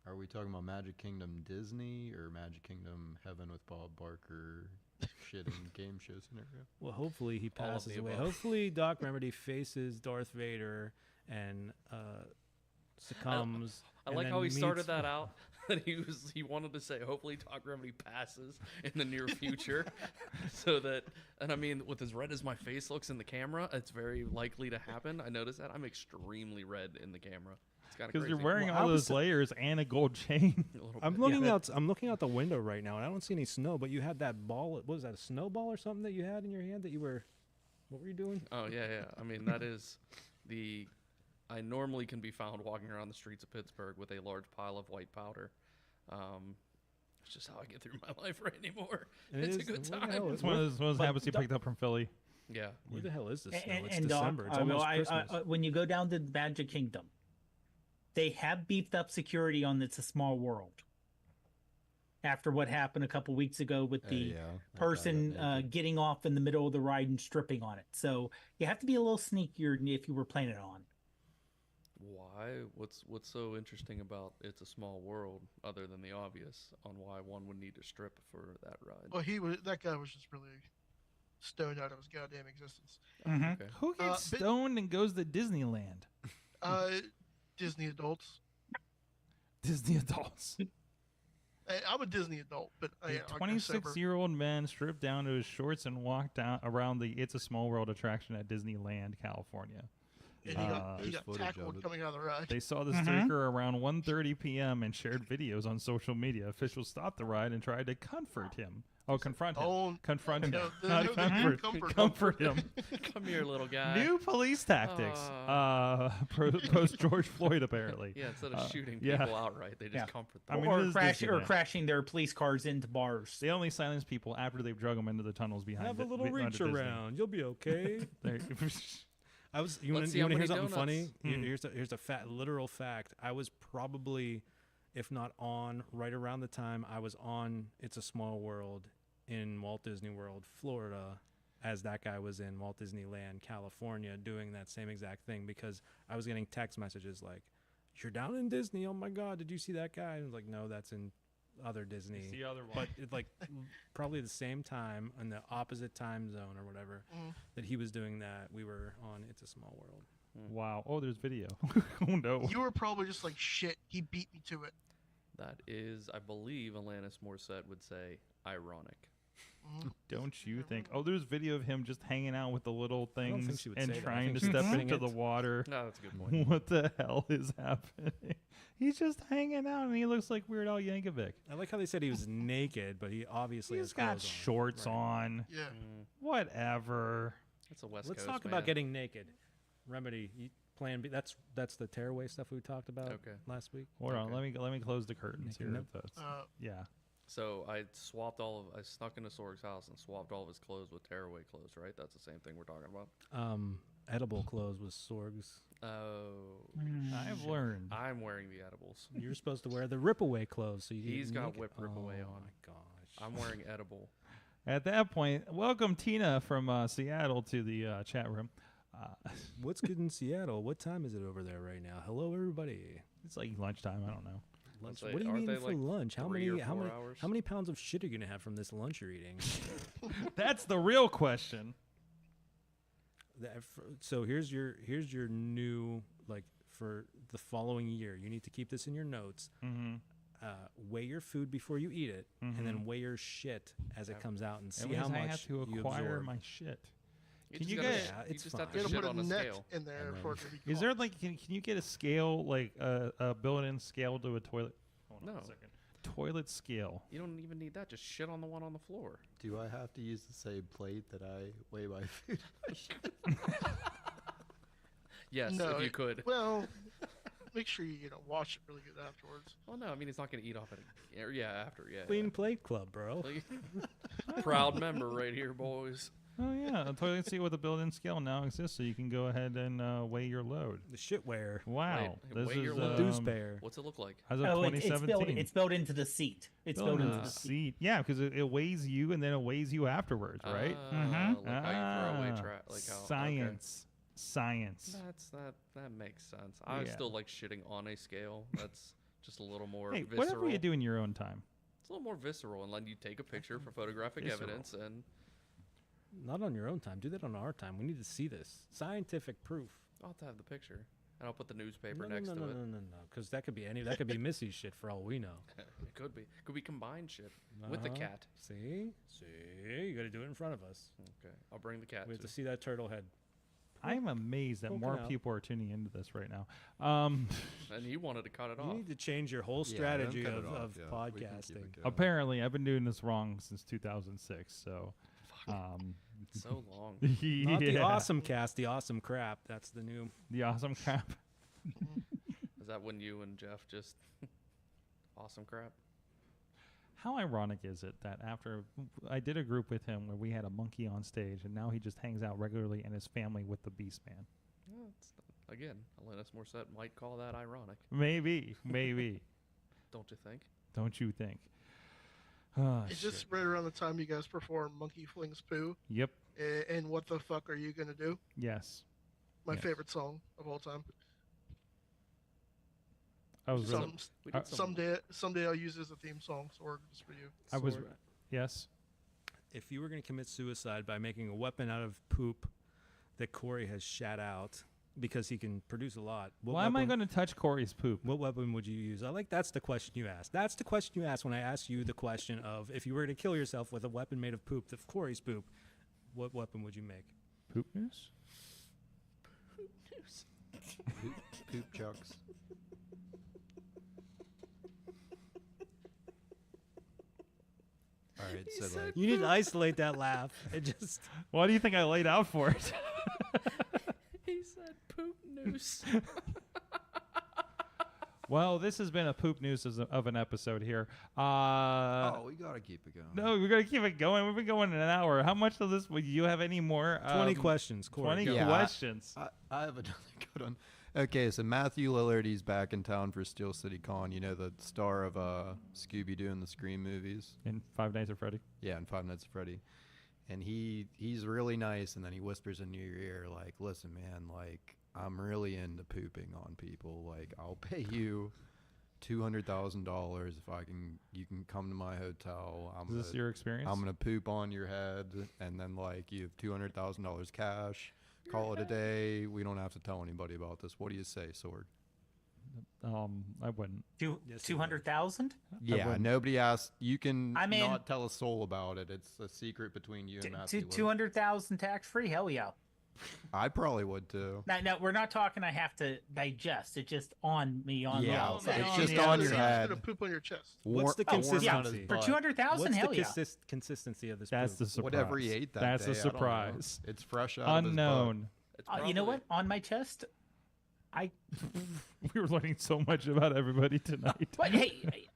Are we talking about Magic Kingdom Disney or Magic Kingdom Heaven with Bob Barker shit in game show scenario? Well, hopefully he All of passes the away. above. Hopefully Doc Remedy faces Darth Vader and succumbs. I and like then how he started meets- that out. That he wanted to say, hopefully Doc Remedy passes in the near future, so that, and I mean, with as red as my face looks in the camera, it's very likely to happen. I noticed that I'm extremely red in the camera. It's kind of Because crazy. you're wearing Well, all I was those layers and a gold chain. A little I'm bit. looking Yeah. out. I'm looking out the window right now, and I don't see any snow. But you had that ball. What was that? A snowball or something that you had in your hand that you were? What were you doing? Oh yeah. I mean, that is the. I normally can be found walking around the streets of Pittsburgh with a large pile of white powder. It's just how I get through my life right anymore. And it It's a is- good what the time. hell It's one of those But habits you Doc- picked up from Philly. Yeah. Where the hell is the snow? It's And December. Doc, It's almost I- Christmas. when you go down to the Magic Kingdom, they have beefed up security on It's a Small World. After what happened a couple weeks ago with the Yeah, I got person that naked. getting off in the middle of the ride and stripping on it. So you have to be a little sneakier if you were planning on. Why? What's so interesting about It's a Small World, other than the obvious, on why one would need to strip for that ride? Well, that guy was just really stoned out of his goddamn existence. Okay. Who gets but- stoned and goes to Disneyland? Disney adults. Disney adults. I'm a Disney adult, but I, A I'll go sober. 26-year-old man stripped down to his shorts and walked down around the It's a Small World attraction at Disneyland, California. And he There's got footage of tackled it. coming out of the ride. They saw the streaker around 1:30 p.m. and shared videos on social media. Officials stopped the ride and tried to confront him. Confront him. Oh, Confront him. no, Not no, comfort. comfort. Comfort him. Come here, little guy. New police tactics. Post George Floyd, apparently. Yeah, instead of shooting yeah. people outright, they just Yeah. comfort I them. mean, it Or, is Disneyland. crashing their police cars into bars. They only silence people after they've drug them into the tunnels behind. Have a it- little under reach Disney. around. You'll be okay. There- I was. You want Let's to see how hear many something funny? donuts. Hmm. Here's a literal fact. I was probably, if not on, right around the time I was on It's a Small World in Walt Disney World, Florida, as that guy was in Walt Disneyland, California, doing that same exact thing, because I was getting text messages like, "You're down in Disney. Oh my God, did you see that guy?" And I was like, "No, that's in other Disney." It's the other one. But it, like probably the same time in the opposite time zone or whatever that he was doing that, we were on It's a Small World. Wow. Oh, there's video. Oh no. You were probably just like, shit, he beat me to it. That is, I believe, Alanis Morissette would say, ironic. Don't you think? Oh, there's video of him just hanging out with the little don't think things she would and say that. I trying to think she'd step sing into it. the water. No, that's a good point. What the hell is happening? He's just hanging out and he looks like Weird Al Yankovic. I like how they said he was naked, but he obviously He's has got clothes on. shorts Right. on. Yeah. Whatever. That's a West Let's Coast talk about man. getting naked. Remedy, Plan B. That's the tearaway stuff we talked about Okay. last week. Hold on. Okay. Let me close the curtains here. Nope. That's- yeah. So I snuck into Sorg's house and swapped all of his clothes with tearaway clothes, right? That's the same thing we're talking about. Edible clothes was Sorg's. Oh, I've learned. I'm wearing the edibles. You're supposed to wear the ripaway clothes, so you can He's get got naked. whip ripaway Oh on. my gosh. I'm wearing edible. At that point, welcome Tina from Seattle to the chat room. What's good in Seattle? What time is it over there right now? Hello, everybody. It's like lunchtime. I don't know. Lunch. say, What are you aren't eating they for like lunch? How 3 many? or How 4 many? hours? How many pounds of shit are you gonna have from this lunch you're eating? That's the real question. So here's your new, like, for the following year. You need to keep this in your notes. Mm-hmm. Weigh your food before you eat it, and then weigh your shit as it comes out, and see how I much have to you acquire absorb. my shit. You Can just you gotta get- sh- Yeah, you it's just have You to gotta shit put on a a net scale. in there for it to be Is there caught. like can you get a scale like a built-in scale to a toilet? Hold on No. a second. Toilet scale. You don't even need that. Just shit on the one on the floor. Do I have to use the same plate that I weigh my food? Yes, No, if you could. Well, make sure you wash it really good afterwards. Well, no, I mean he's not gonna eat off it. Yeah, after. Yeah. Clean Plate Club, bro. Proud member right here, boys. Oh yeah, a toilet seat with a built-in scale now exists, so you can go ahead and weigh your load. The shitware. Wow, Wait, this weigh your is load. Deuce pair. What's it look like? as of Oh, it's 2017. it's built into the seat. It's built into the seat. Yeah, because it weighs you and then it weighs you afterwards, right? Like how you throw away like how Science. Science. That makes sense. I Yeah. still like shitting on a scale. That's just a little more Hey, visceral. whatever you do in your own time. It's a little more visceral, and then you take a picture for photographic Visceral. evidence, and Not on your own time. Do that on our time. We need to see this. Scientific proof. I'll have to have the picture, and I'll put the newspaper No, next no, to no, it. no, because that could be that could be Missy's shit for all we know. It could be combined shit with the Uh-huh. cat. See, you got to do it in front of us. Okay, I'll bring the cat. We have too. to see that turtle head. I'm amazed that Poking more out. people are tuning into this right now. And you wanted to cut it You off. need to change your whole Yeah, strategy don't cut of, it off, of yeah. We can keep it podcasting. going. Apparently, I've been doing this wrong since 2006. So, It's so long. Not the yeah. awesome cast, the awesome crap. That's the new. The awesome crap. Is that when you and Jeff just awesome crap? How ironic is it that after I did a group with him where we had a monkey on stage, and now he just hangs out regularly and his family with the Beast Man? Well, again, Alanis Morissette might call that ironic. Maybe. Don't you think? Don't you think? Oh, It's shit. just right around the time you guys perform Monkey Flings Poo. Yep. And What the Fuck Are You Gonna Do? Yes. My Yes. favorite song of all time. I was really. We did some- Someday I'll use it as a theme song, Sorg, just for you. I was. Sorg, Yes. If you were going to commit suicide by making a weapon out of poop that Cory has shat out because he can produce a lot, Why am I going to touch Cory's poop? What weapon would you use? That's the question you asked. That's the question you asked when I asked you the question of if you were to kill yourself with a weapon made of poop, of Cory's poop, what weapon would you make? Poop news? Poop chucks. All right, so like, You need to isolate that laugh. It just Why do you think I laid out for it? He said poop noose. Well, this has been a poop news of an episode here. oh, we gotta keep it going. No, we're going to keep it going. We've been going an hour. How much of this, would you have any more? 20 questions, Cory. 20 go. Yeah, questions. I have another good one. Okay, so Matthew Lillard, he's back in town for Steel City Con. You know, the star of Scooby-Doo and the Scream movies. In Five Nights at Freddy. Yeah, and Five Nights at Freddy. And he's really nice, and then he whispers into your ear, like, listen, man, like, I'm really into pooping on people. Like, I'll pay you $200,000 if you can come to my hotel. Is this your experience? I'm gonna poop on your head, and then like you have $200,000 cash. Call it a day. We don't have to tell anybody about this. What do you say, Sorg? I wouldn't. Yes, you would. 200,000? Yeah, wouldn't. nobody asked. You can I mean- not tell a soul about it. It's a secret between you and Matthew. Lillard. 200,000 tax free? Hell yeah. I probably would too. Now, we're not talking I have to digest. It's just on me on the Yeah, outside. it's on just the on outside. your He's head. gonna poop on your chest. What's the Warm on his consistency? For butt. 200,000? What's Hell the yeah. consistency of this That's poop? the surprise. Whatever he ate that That's day. the I don't know. surprise. It's fresh out of his butt. Unknown. It's You know probably- what? On my chest, We were learning so much about everybody tonight. But hey,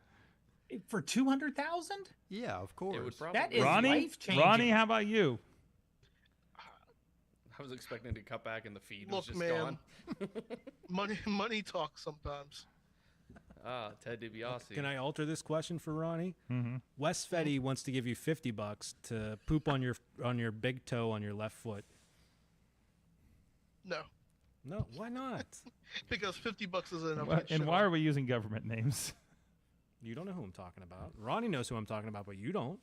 for 200,000? Yeah, of course. It would probably. That is Ronnie, life-changing. Ronnie, how about you? I was expecting to cut back, and the feed was Look, just man. gone. Money talks sometimes. Ted DiBiase. Can I alter this question for Ronnie? Mm-hmm. Wes Fetty wants to give you $50 to poop on your big toe on your left foot. No, No, why not? because $50 isn't enough. to And shit why on. are we using government names? You don't know who I'm talking about. Ronnie knows who I'm talking about, but you don't.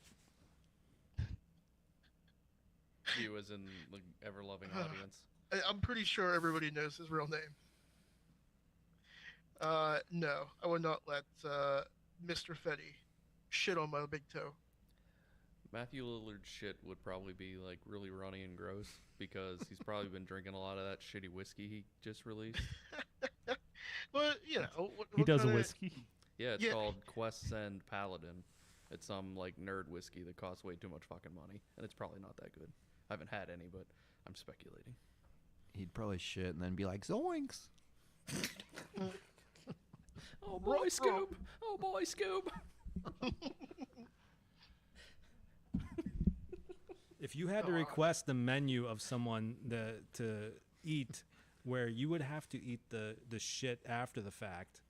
You as in the ever-loving audience. I'm pretty sure everybody knows his real name. No, I would not let Mr. Fetty shit on my big toe. Matthew Lillard's shit would probably be like really runny and gross because he's probably been drinking a lot of that shitty whiskey he just released. But you know, He does a kinda- whiskey. Yeah, it's Yeah. called Questsend Paladin. It's some like nerd whiskey that costs way too much fucking money, and it's probably not that good. I haven't had any, but I'm speculating. he'd probably shit and then be like, zoinks. Oh boy, Scoob! Oh boy, Scoob! If you had to request the menu of someone to eat, where you would have to eat the shit after the fact,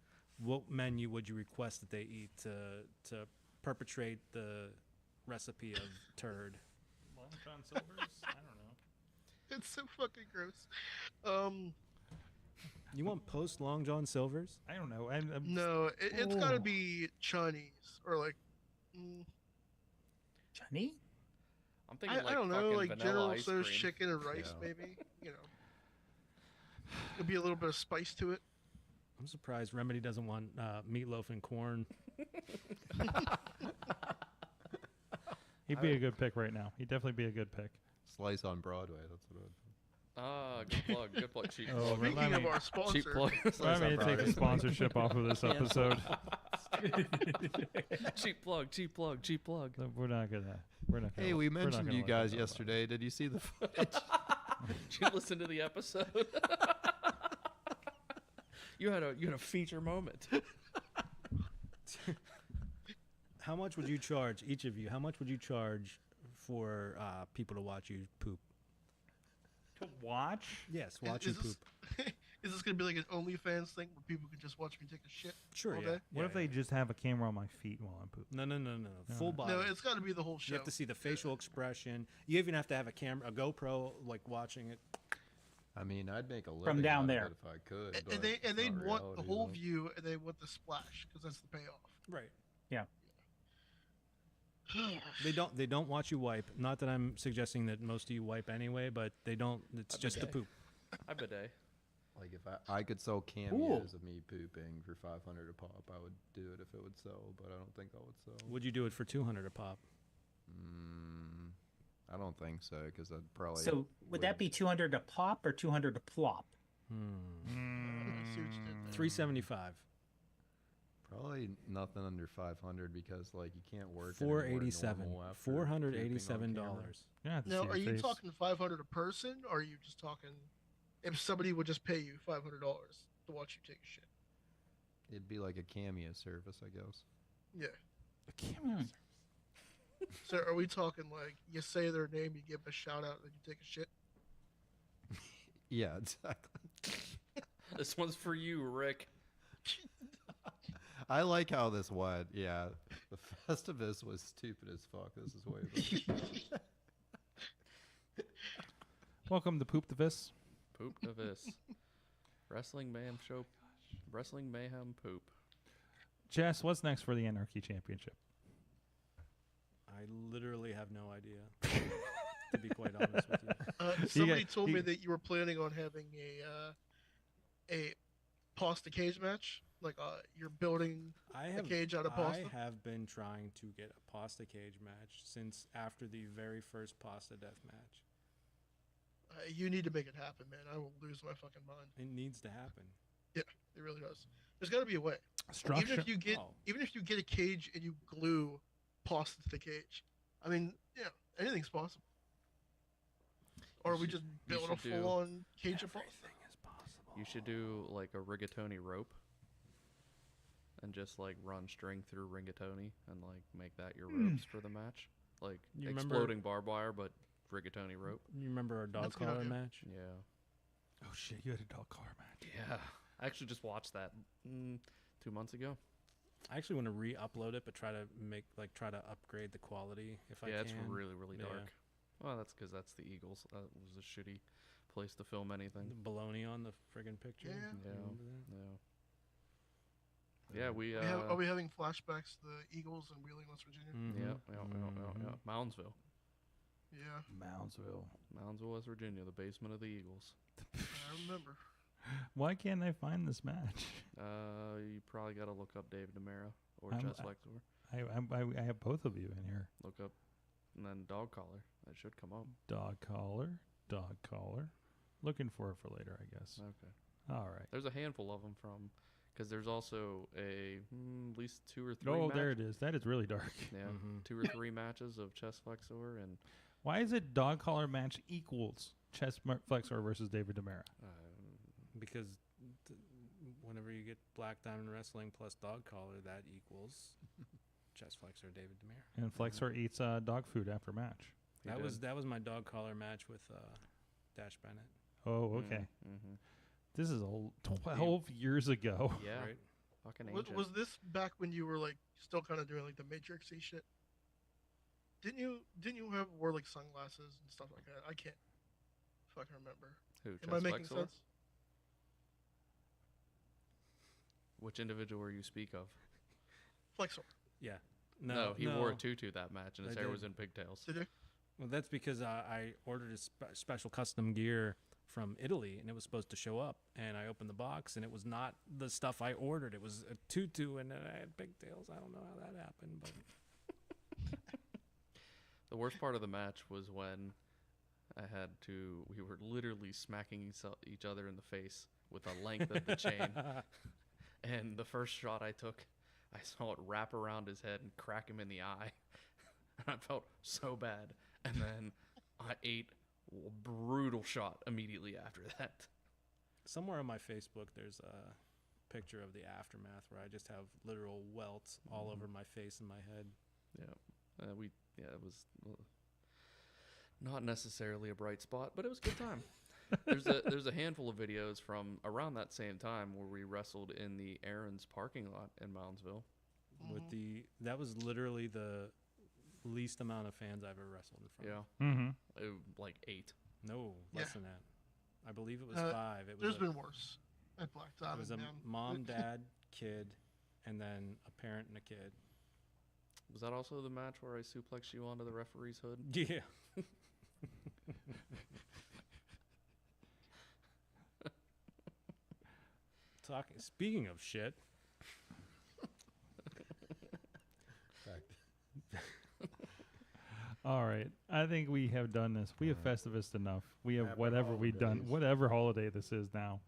what menu would you request that they eat to perpetrate the recipe of turd? Long John Silver's? I don't know. It's so fucking gross. You want post Long John Silver's? I don't know. No, it's got to be Chinese or like. Johnny? I'm thinking I don't know, fucking like vanilla General ice Tso's cream. chicken and rice, Yeah. maybe. You know, there'll be a little bit of spice to it. I'm surprised Remedy doesn't want meatloaf and corn. He'd be a good pick right now. He'd definitely be a good pick. Slice on Broadway. That's what it Ah, good plug, good plug. Cheap Oh, plug. Speaking of our Cheap sponsor, plug. Remind me to take the sponsorship off of this episode. Cheap plug, cheap plug, cheap plug. So we're not gonna. Hey, we we're not mentioned gonna you let guys them know about it. yesterday. Did you see the footage? Did you listen to the episode? you had a feature moment. How much would you charge, each of you, how much would you charge for people to watch you poop? To watch? Yes, watch you is poop. this, is this gonna be like an OnlyFans thing where people can just watch me take a shit? Sure, all yeah. day? What if they just have a camera on my feet while I'm pooping? No. Full body. No, it's got to be the whole show. You have to see the facial expression. You even have to have a camera, a GoPro, like watching it. I mean, I'd make a living down out there. of it if I could. And but they it's they'd not want the reality, whole though. view, and they want the splash because that's the payoff. Right. Yeah. They don't watch you wipe. Not that I'm suggesting that most of you wipe anyway, but they don't. It's just the poop. I bidet. Like if I could sell cameos of me pooping for $500 a pop, I would do it if it would sell. But I don't think I would sell. Would you do it for $200 a pop? I don't think so because I'd probably. So would that be 200 a pop or 200 a plop? I see what you did there. $375. Probably nothing under 500 because like you can't work. anywhere $487. normal after pooping on $487. camera. You have to Now, see are your you face. talking 500 a person, or are you just talking if somebody would just pay you $500 to watch you take a shit? It'd be like a cameo service, I guess. Yeah. A camera. So are we talking like you say their name, you give them a shout out, and you take a shit? Yeah, exactly. This one's for you, Rick. I like how this went. Yeah, the Festivus was stupid as fuck. This is way better. Welcome to Poop the Vis. Poop to this. Wrestling Mayhem show. Wrestling Mayhem poop. Jess, what's next for the Anarchy Championship? I literally have no idea. To be quite honest with you. Somebody got- told he- me that you were planning on having a pasta cage match. Like you're building I a have cage out of pasta. I have been trying to get a pasta cage match since after the very first pasta death match. You need to make it happen, man. I will lose my fucking mind. It needs to happen. It really does. There's got to be a way. Structure. Even if you get a cage and you glue pasta to the cage, I mean, yeah, anything's possible. Or we just build a should do full-on cage of pasta. Everything is possible. You should do like a rigatoni rope. And just like run string through rigatoni and like make that your ropes for the match. Like You remember- exploding barbed wire, but rigatoni rope. You remember our dog That's a good collar idea. match? Yeah. Oh shit! You had a dog collar match. Yeah. I actually just watched that 2 months ago. I actually want to re-upload it, but try to upgrade the quality if I Yeah, can. it's really, really Yeah. dark. Well, that's because that's the Eagles. That was a shitty place to film anything. The baloney on the friggin' picture. Yeah. You Yeah. remember that? Yeah. Yeah, we Are we having flashbacks to the Eagles in Wheeling, West Virginia? yeah, Mhm. Moundsville. Yeah, Moundsville. West Virginia, the basement of the Eagles. I remember. Why can't I find this match? You probably got to look up Dave DeMera or I'm- Chess Flexor. I have both of you in here. Look up, and then Dog Collar. That should come up. Dog collar. Looking for it for later, I guess. Okay. All right. There's a handful of them from, because there's also at least 2 or 3. Oh, there it is. That is really dark. Yeah, Mhm. 2 or 3 matches of Chess Flexor, and Why is it dog collar match equals? Chess Flexor versus David Demera? Because whenever you get Black Diamond Wrestling plus Dog Collar, that equals Chess Flexor David Demera. And Flexor eats dog food after match. That was my Dog Collar match with Dash Bennett. Oh, okay. Mm-hmm. This is 12 years ago. Yeah. Right. Fucking ancient. Was this back when you were like still kind of doing like the Matrixy shit? Didn't you have wore like sunglasses and stuff like that? I can't fucking remember. Who? Am I Chess making Flexor? sense? Which individual you speak of? Flexor. Yeah. No, he wore a tutu that match, and his I hair did. was in pigtails. Did you? Well, that's because I ordered a special custom gear from Italy, and it was supposed to show up. And I opened the box, and it was not the stuff I ordered. It was a tutu, and then I had pigtails. I don't know how that happened, but The worst part of the match was when we were literally smacking each other in the face with the length of the chain. And the first shot I took, I saw it wrap around his head and crack him in the eye. And I felt so bad. And then I ate a brutal shot immediately after that. somewhere on my Facebook, there's a picture of the aftermath where I just have literal welts all over my face and my head. Yeah. It was not necessarily a bright spot, but it was a good time. There's a handful of videos from around that same time where we wrestled in the Aaron's parking lot in Moundsville. That was literally the least amount of fans I've ever wrestled in front of. Yeah. Mm-hmm. Like 8. No, less than that. I believe it was 5. It was There's been worse at Black it Diamond. was a man. mom, dad, kid, and then a parent and a kid. Was that also the match where I suplexed you onto the referee's hood? Yeah. Speaking of shit, All right. I think we have done this. We have Festivus enough. We have Happy whatever we've done, holidays. whatever holiday this is now.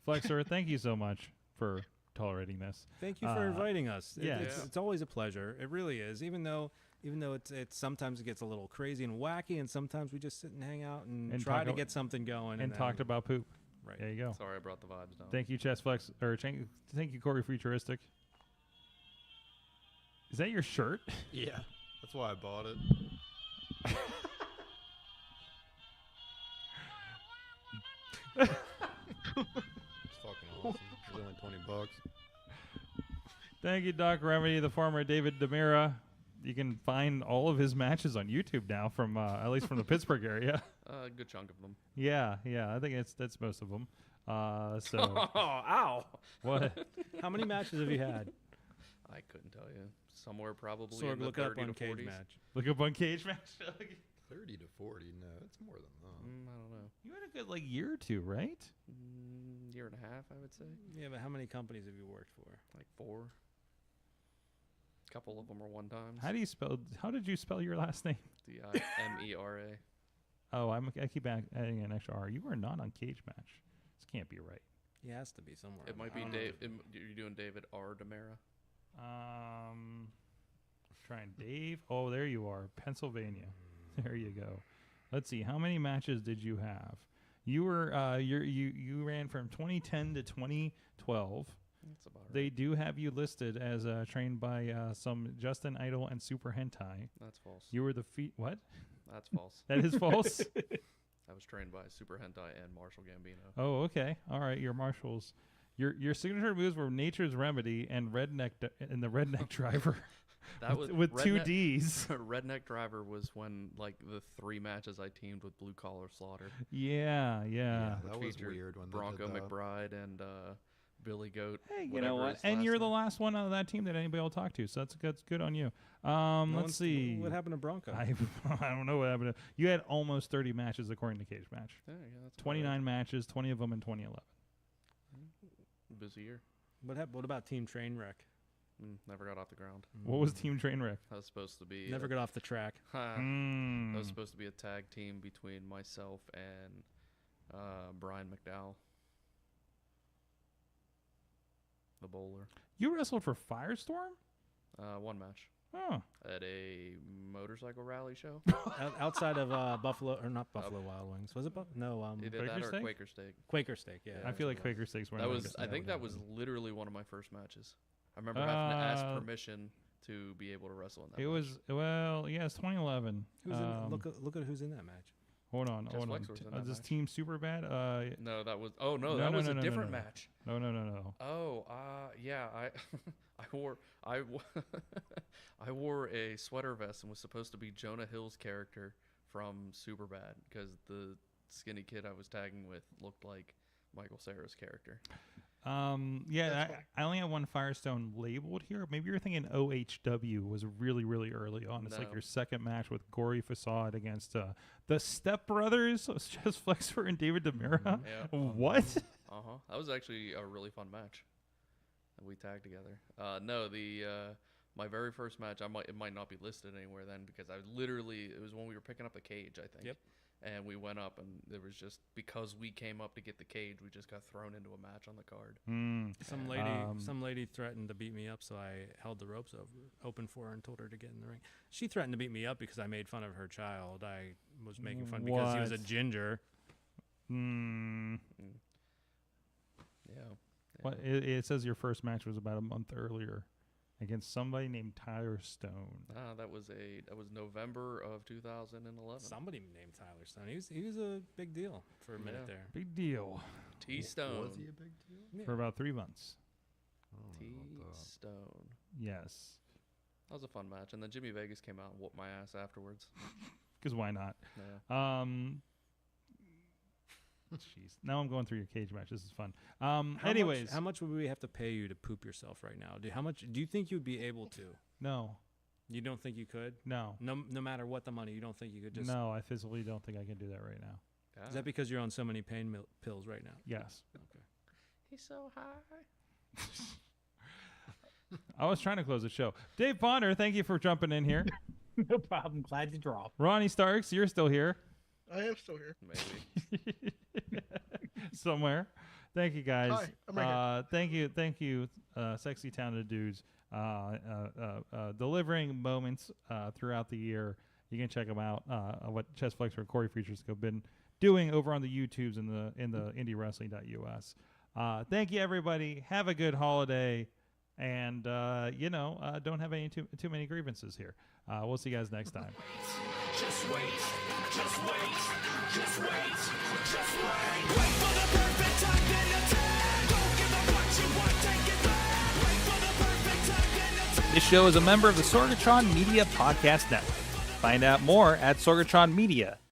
Flexor, thank you so much for tolerating this. thank you for inviting us. yeah. It's always a pleasure. It really is. Even though it's sometimes it gets a little crazy and wacky, and sometimes we just sit and hang out and try talk to about- get something going. And then- talked about poop. Right. There you go. Sorry, I brought the vibes down. Thank you, Chess Flex, or thank you, Cory Futuristic. Is that your shirt? Yeah, that's why I bought it. It's fucking awesome. It's only $20. Thank you, Doc Remedy, the former David Demira. You can find all of his matches on YouTube now, from at least from the Pittsburgh area. A good chunk of them. Yeah, I think that's most of them. So Oh, ow! what? How many matches have you had? I couldn't tell you. Somewhere probably Sorg, in the look up 30 on to Cage 40s. Match. Look up on Cage Match. 30 to 40? No, it's more than that. I don't know. You had a good year or two, right? Year and a half, I would say. Yeah, but how many companies have you worked for? Like 4. A couple of them were one times. How did you spell your last name? Dimera. Oh, I keep adding an extra R. You are not on Cage Match. This can't be right. He has to be somewhere. It might be Dave. You're doing David R. Demera. Trying Dave. Oh, there you are, Pennsylvania. There you go. Let's see. How many matches did you have? You were you ran from 2010 to 2012. That's about right. They do have you listed as trained by some Justin Idol and Super Hentai. That's false. You were the what? That's false. That is false. I was trained by Super Hentai and Marshall Gambino. Oh, okay. All right. Your marshals. Your signature moves were Nature's Remedy and and the Redneck Driver. That was with 2 Ds. Redneck Driver was when like the 3 matches I teamed with Blue Collar Slaughter. Yeah. That was featured weird when Bronco they did that. McBride and Billy Goat. Hey, you whatever know what? his And last you're the name. last one out of that team that anybody will talk to, so that's good on you. No Let's one's- see. What happened to Bronco? I don't know what happened. You had almost 30 matches according to Cage Match. Yeah, that's about 29 matches, 20 of them in 2011. right. Busy year. What about Team Trainwreck? Never got off the ground. What was Team Trainwreck? That was supposed to be Never got off the track. That Mm. was supposed to be a tag team between myself and Brian McDowell, the bowler. You wrestled for Firestorm? 1 match. Oh. at a motorcycle rally show. Outside of Buffalo, or not Buffalo Wild Wings. Was it? No, Either Quaker that or steak? Quaker Steak. Quaker Steak. Yeah. I feel like Quaker Steaks were. That was. I think that was literally one of my first matches. I remember having to ask permission to be able to wrestle in that. It was it's 2011. Who's look at who's in that match. Hold on. Chess Flexor was in that This match. Team Superbad? No, that was. Oh no, that was a different match. No. Oh, yeah. I wore a sweater vest and was supposed to be Jonah Hill's character from Superbad because the skinny kid I was tagging with looked like Michael Cera's character. I only have one Firestone labeled here. Maybe you're thinking OHW was really, really early on. It's like your second match with Cory Futuristic against the Step Brothers, so it's Chess Flexor and David Demira. Yeah. What? That was actually a really fun match. And we tagged together. My very first match, it might not be listed anywhere then because it was when we were picking up the cage, I think. Yep. And we went up, and there was just because we came up to get the cage, we just got thrown into a match on the card. Some lady threatened to beat me up, so I held the ropes open for her and told her to get in the ring. She threatened to beat me up because I made fun of her child. I was making fun because he was a ginger. Yeah. What? It says your first match was about a month earlier against somebody named Tyler Stone. That was November of 2011. Somebody named Tyler Stone. He was a big deal for a minute there. Big deal. T Stone. Was he a big deal? Yeah. For about 3 months. T Stone. Yes. That was a fun match, and then Jimmy Vegas came out and whooped my ass afterwards. Because why not? Yeah. Jeez. Now I'm going through your cage match. This is fun. How Anyways, much would we have to pay you to poop yourself right now? Do you think you'd be able to? no. You don't think you could? No. No matter what the money, you don't think you could just? No, I physically don't think I can do that right now. Yeah. Is that because you're on so many pain pills right now? Yes. Okay. He's so high. I was trying to close the show. Dave Podnar, thank you for jumping in here. No problem. Glad to drop. Ronnie Starks, you're still here. I am still here. Maybe. Somewhere. Thank you, guys. Hi, I'm right here. Thank you, sexy talented dudes, delivering moments throughout the year. You can check them out. What Chess Flexor and Cory Futuristic have been doing over on the YouTubes in the IndieWrestling.us. Thank you, everybody. Have a good holiday, and don't have any too many grievances here. We'll see you guys next time. Just wait, just wait, just wait, just wait. Wait for the perfect time, then attack. Don't give up what you want, take it back. Wait for the perfect time, then attack. This show is a member of the Sorgatron Media Podcast Network. Find out more at sorgatronmedia.com.